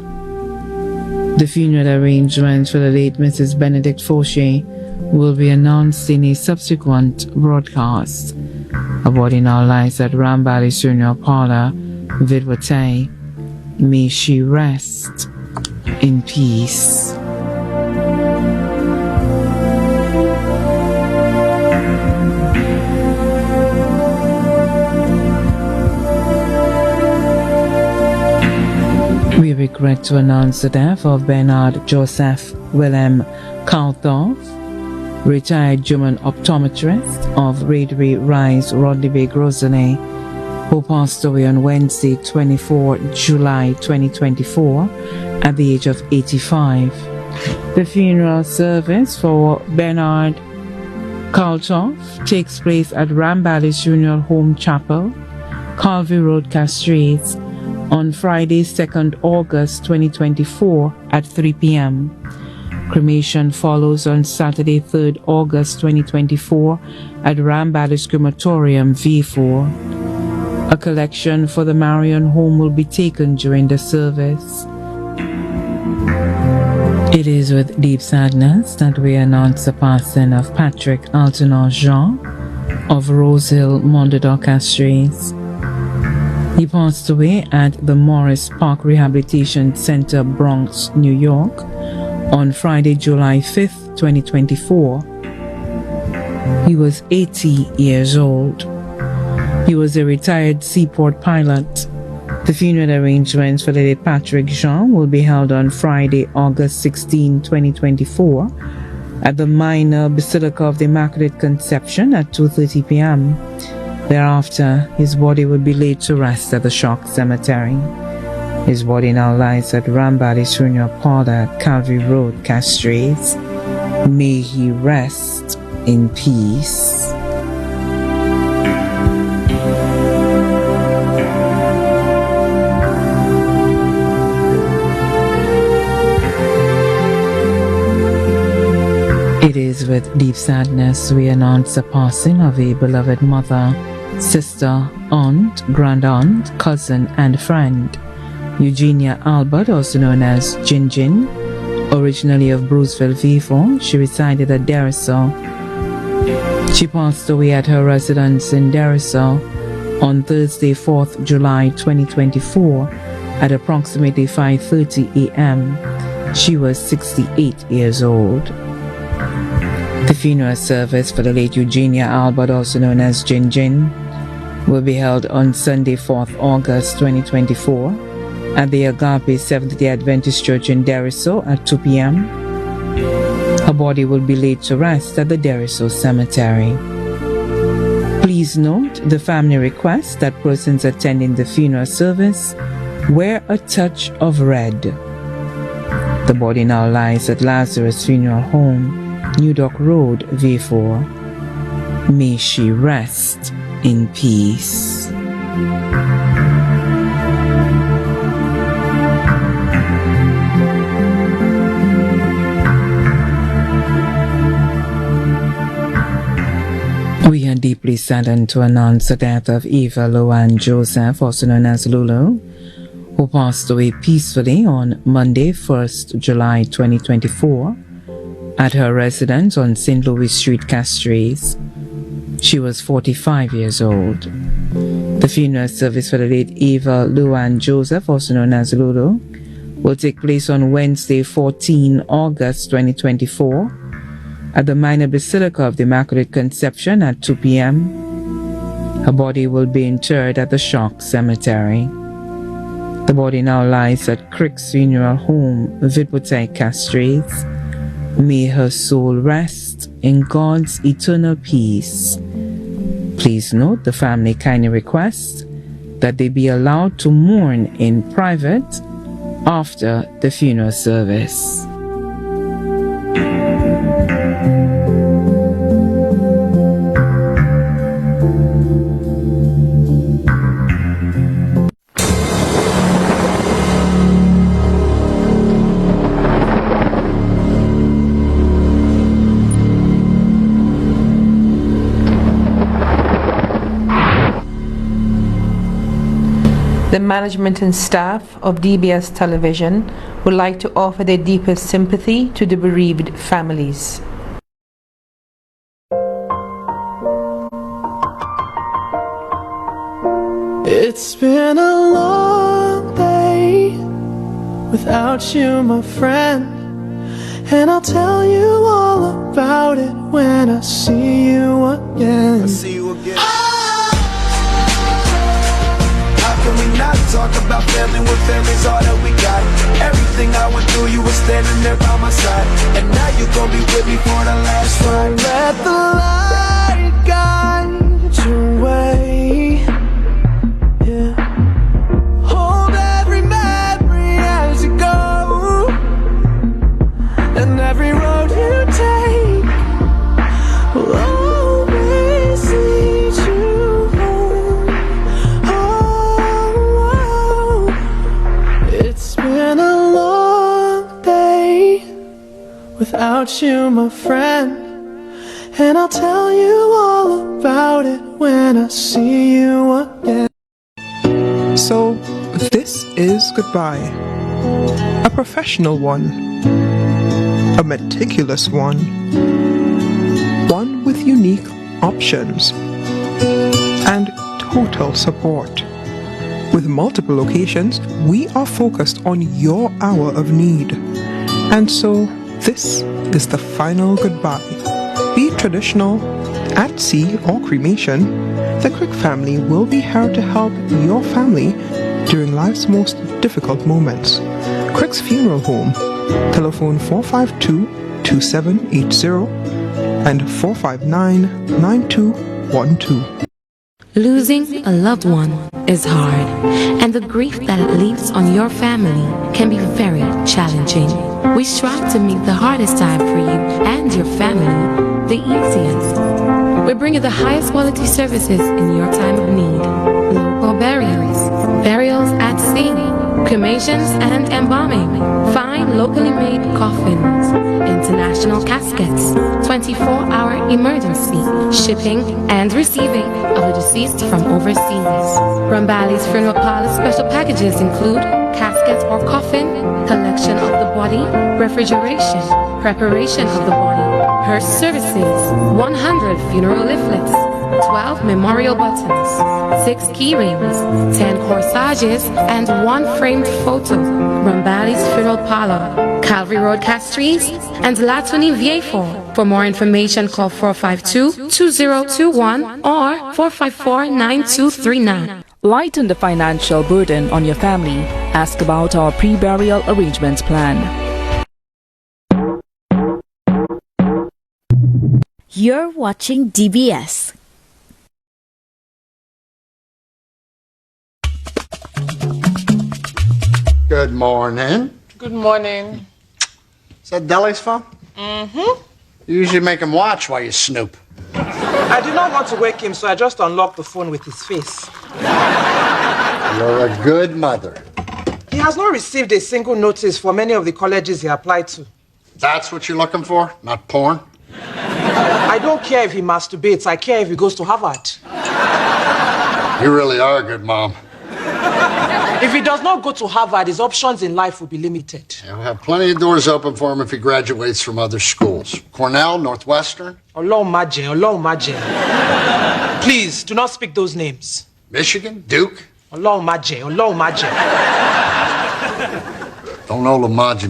The funeral arrangements for the late Mrs. Benedict Fauché will be announced in a subsequent broadcast. Her body now lies at Rambally's Funeral Parlor, Vidbotek, May she rest in peace. We regret to announce the death of Bernard Joseph Willem Kalthoff, retired German optometrist of Radery Rise, Rodney Grosvenor, who passed away on Wednesday, 24 July 2024 at the age of 85. The funeral service for Bernard Kalthoff takes place at Ramballis Funeral Home Chapel, Calvary Road, Castries, on Friday, 2nd August 2024 at 3 p.m. Cremation follows on Saturday, 3rd August 2024 at Ramballis Crematorium, V4. A collection for the Marion home will be taken during the service. It is with deep sadness that we announce the passing of Patrick Algernon Jean of Rosehill, Mondador, Castries. He passed away at the Morris Park Rehabilitation Center, Bronx, New York, on Friday, July 5th, 2024. He was 80 years old. He was a retired seaport pilot. The funeral arrangements for the late Patrick Jean will be held on Friday, August 16, 2024, at the Minor Basilica of the Immaculate Conception at 2:30 p.m. Thereafter, his body will be laid to rest at the Shock Cemetery. His body now lies at Ramballis Funeral Parlor, Calvary Road, Castries. May he rest in peace. It is with deep sadness we announce the passing of a beloved mother, sister, aunt, grand-aunt, cousin, and friend, Eugenia Albert, also known as Jinjin. Originally of Bruceville, V4, she resided at Derisau. She passed away at her residence in Derisau on Thursday, 4th July 2024 at approximately 5:30 a.m. She was 68 years old. The funeral service for the late Eugenia Albert, also known as Jinjin, will be held on Sunday, 4th August 2024 at the Agape Seventh-day Adventist Church in Derisau at 2 p.m. Her body will be laid to rest at the Derisau Cemetery. Please note the family requests that persons attending the funeral service wear a touch of red. The body now lies at Lazarus Funeral Home, New Dock Road, V4. May she rest in peace. We are deeply saddened to announce the death of Eva Loanne Joseph, also known as Lulu, who passed away peacefully on Monday, 1st July 2024, at her residence on St. Louis Street, Castries. She was 45 years old. The funeral service for the late Eva Loanne Joseph, also known as Lulu, will take place on Wednesday, 14 August 2024, at the Minor Basilica of the Immaculate Conception at 2 p.m. Her body will be interred at the Shock Cemetery. The body now lies at Crick's Funeral Home, Vidbotay, Castries. May her soul rest in God's eternal peace. Please note the family kindly requests that they be allowed to mourn in private after the funeral service. The management and staff of DBS Television would like to offer their deepest sympathy to the bereaved families. It's been a long day without you, my friend. And I'll tell you all about it when I see you again. How can we not talk about family when family's all that we got? Everything I went through, you were standing there by my side, and now you gon' be with me for the last ride. Let the light guide your way. Yeah. Hold every memory as you go, and every road you take will always lead you home. Oh, it's been a long day without you, my friend. And I'll tell you all about it when I see you again. So, this is goodbye. A professional one. A meticulous one. One with unique options. And total support. With multiple locations, we are focused on your hour of need. And so, this is the final goodbye. Be it traditional, at sea, or cremation, the Crick family will be here to help your family during life's most difficult moments. Crick's Funeral Home, telephone 452-2780 and 459-9212. Losing a loved one is hard, and the grief that it leaves on your family can be very challenging. We strive to make the hardest time for you and your family the easiest. We bring you the highest quality services in your time of need. Local burials, burials at sea, cremations and embalming, fine locally made coffins, international caskets, 24-hour emergency, shipping and receiving of the deceased from overseas. Rambali's funeral parlor special packages include casket or coffin, collection of the body, refrigeration, preparation of the body, hearse services, 100 funeral leaflets, 12 memorial buttons, 6 key rings, 10 corsages, and 1 framed photo. Rambali's Funeral Parlor, Calvary Road, Castries, and Latuni Viejo. For more information, call 452-2021 or 454-9239. Lighten the financial burden on your family. Ask about our pre-burial arrangements plan. You're watching DBS. Good morning. Good morning. Is that Deli's phone? Mm-hmm. You usually make him watch while you snoop. I did not want to wake him, so I just unlocked the phone with his face. You're a good mother. He has not received a single notice for many of the colleges he applied to. That's what you're looking for? Not porn? I don't care if he masturbates. I care if he goes to Harvard. You really are a good mom. If he does not go to Harvard, his options in life will be limited. You'll have plenty of doors open for him if he graduates from other schools. Cornell, Northwestern. Please, do not speak those names. Michigan, Duke. Don't imagine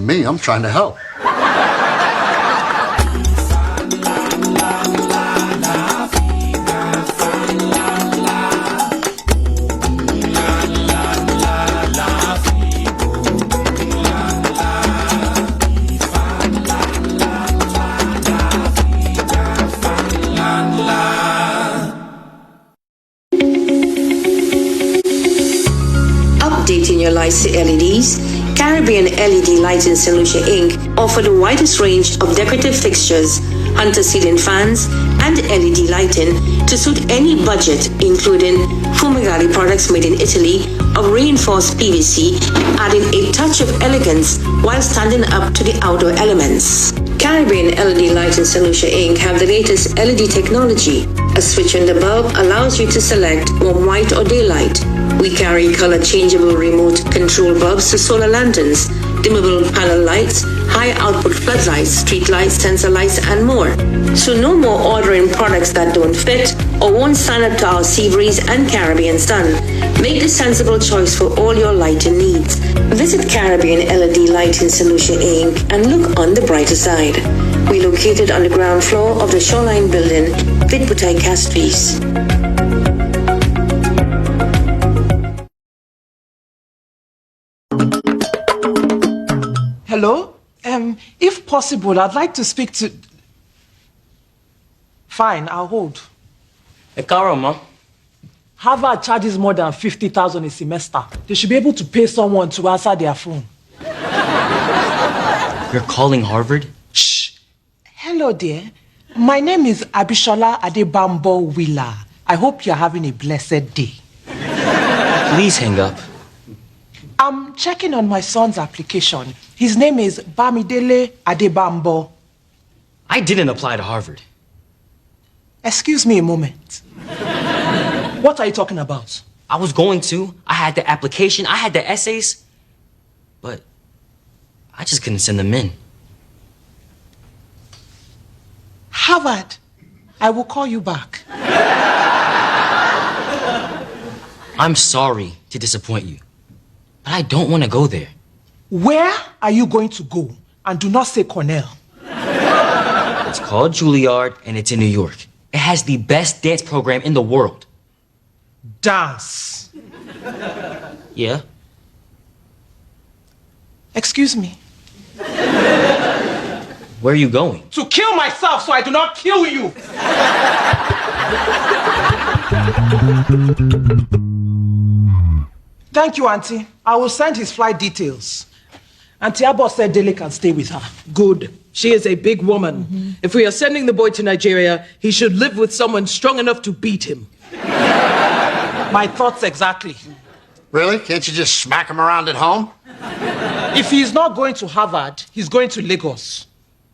me, I'm trying to help. Updating your lights to LEDs, Caribbean LED Lights in St Lucia Inc. offer the widest range of decorative fixtures, hunter ceiling fans, and LED lighting to suit any budget, including Fumagalli products made in Italy of reinforced PVC, adding a touch of elegance while standing up to the outdoor elements. Caribbean LED Lights in St Lucia Inc. have the latest LED technology. A switch on the bulb allows you to select warm white or daylight. We carry color-changeable remote control bulbs to solar lanterns, dimmable panel lights, high output floodlights, street lights, sensor lights, and more. So no more ordering products that don't fit or won't stand up to our sea breeze and Caribbean sun. Make the sensible choice for all your lighting needs. Visit Caribbean LED Lighting Solution Inc. and look on the brighter side. We're located on the ground floor of the Shoreline Building, Vidbutai Castries. Hello? If possible, I'd like to speak to... Fine, I'll hold. Ma. Harvard charges more than $50,000 a semester. They should be able to pay someone to answer their phone. You're calling Harvard? Shh. Hello, dear. My name is Abishola Adebambo Willa. I hope you're having a blessed day. Please hang up. I'm checking on my son's application. His name is Bamidele Adebambo. I didn't apply to Harvard. Excuse me a moment. What are you talking about? I was going to. I had the application, I had the essays, but I just couldn't send them in. Harvard, I will call you back. I'm sorry to disappoint you, but I don't want to go there. Where are you going to go? And do not say Cornell. It's called Juilliard, and it's in New York. It has the best dance program in the world. Dance? Yeah? Excuse me. Where are you going? To kill myself so I do not kill you. Thank you, Auntie. I will send his flight details. Auntie Abo said Dele can stay with her. Good. She is a big woman. If we are sending the boy to Nigeria, he should live with someone strong enough to beat him. My thoughts exactly. Really? Can't you just smack him around at home? If he's not going to Harvard, he's going to Lagos.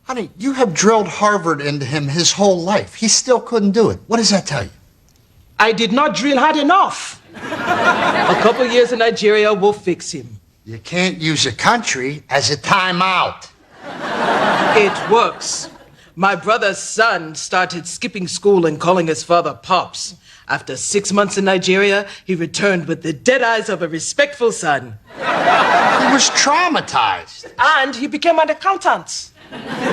Honey, you have drilled Harvard into him his whole life. He still couldn't do it. What does that tell you? I did not drill hard enough. A couple years in Nigeria will fix him. You can't use a country as a timeout. It works. My brother's son started skipping school and calling his father Pops. After 6 months in Nigeria, he returned with the dead eyes of a respectful son. He was traumatized. And he became an accountant.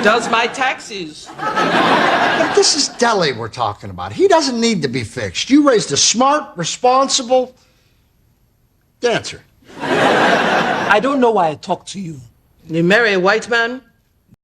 Does my taxes. But this is Dele we're talking about. He doesn't need to be fixed. You raised a smart, responsible dancer. I don't know why I talk to you. You marry a white man,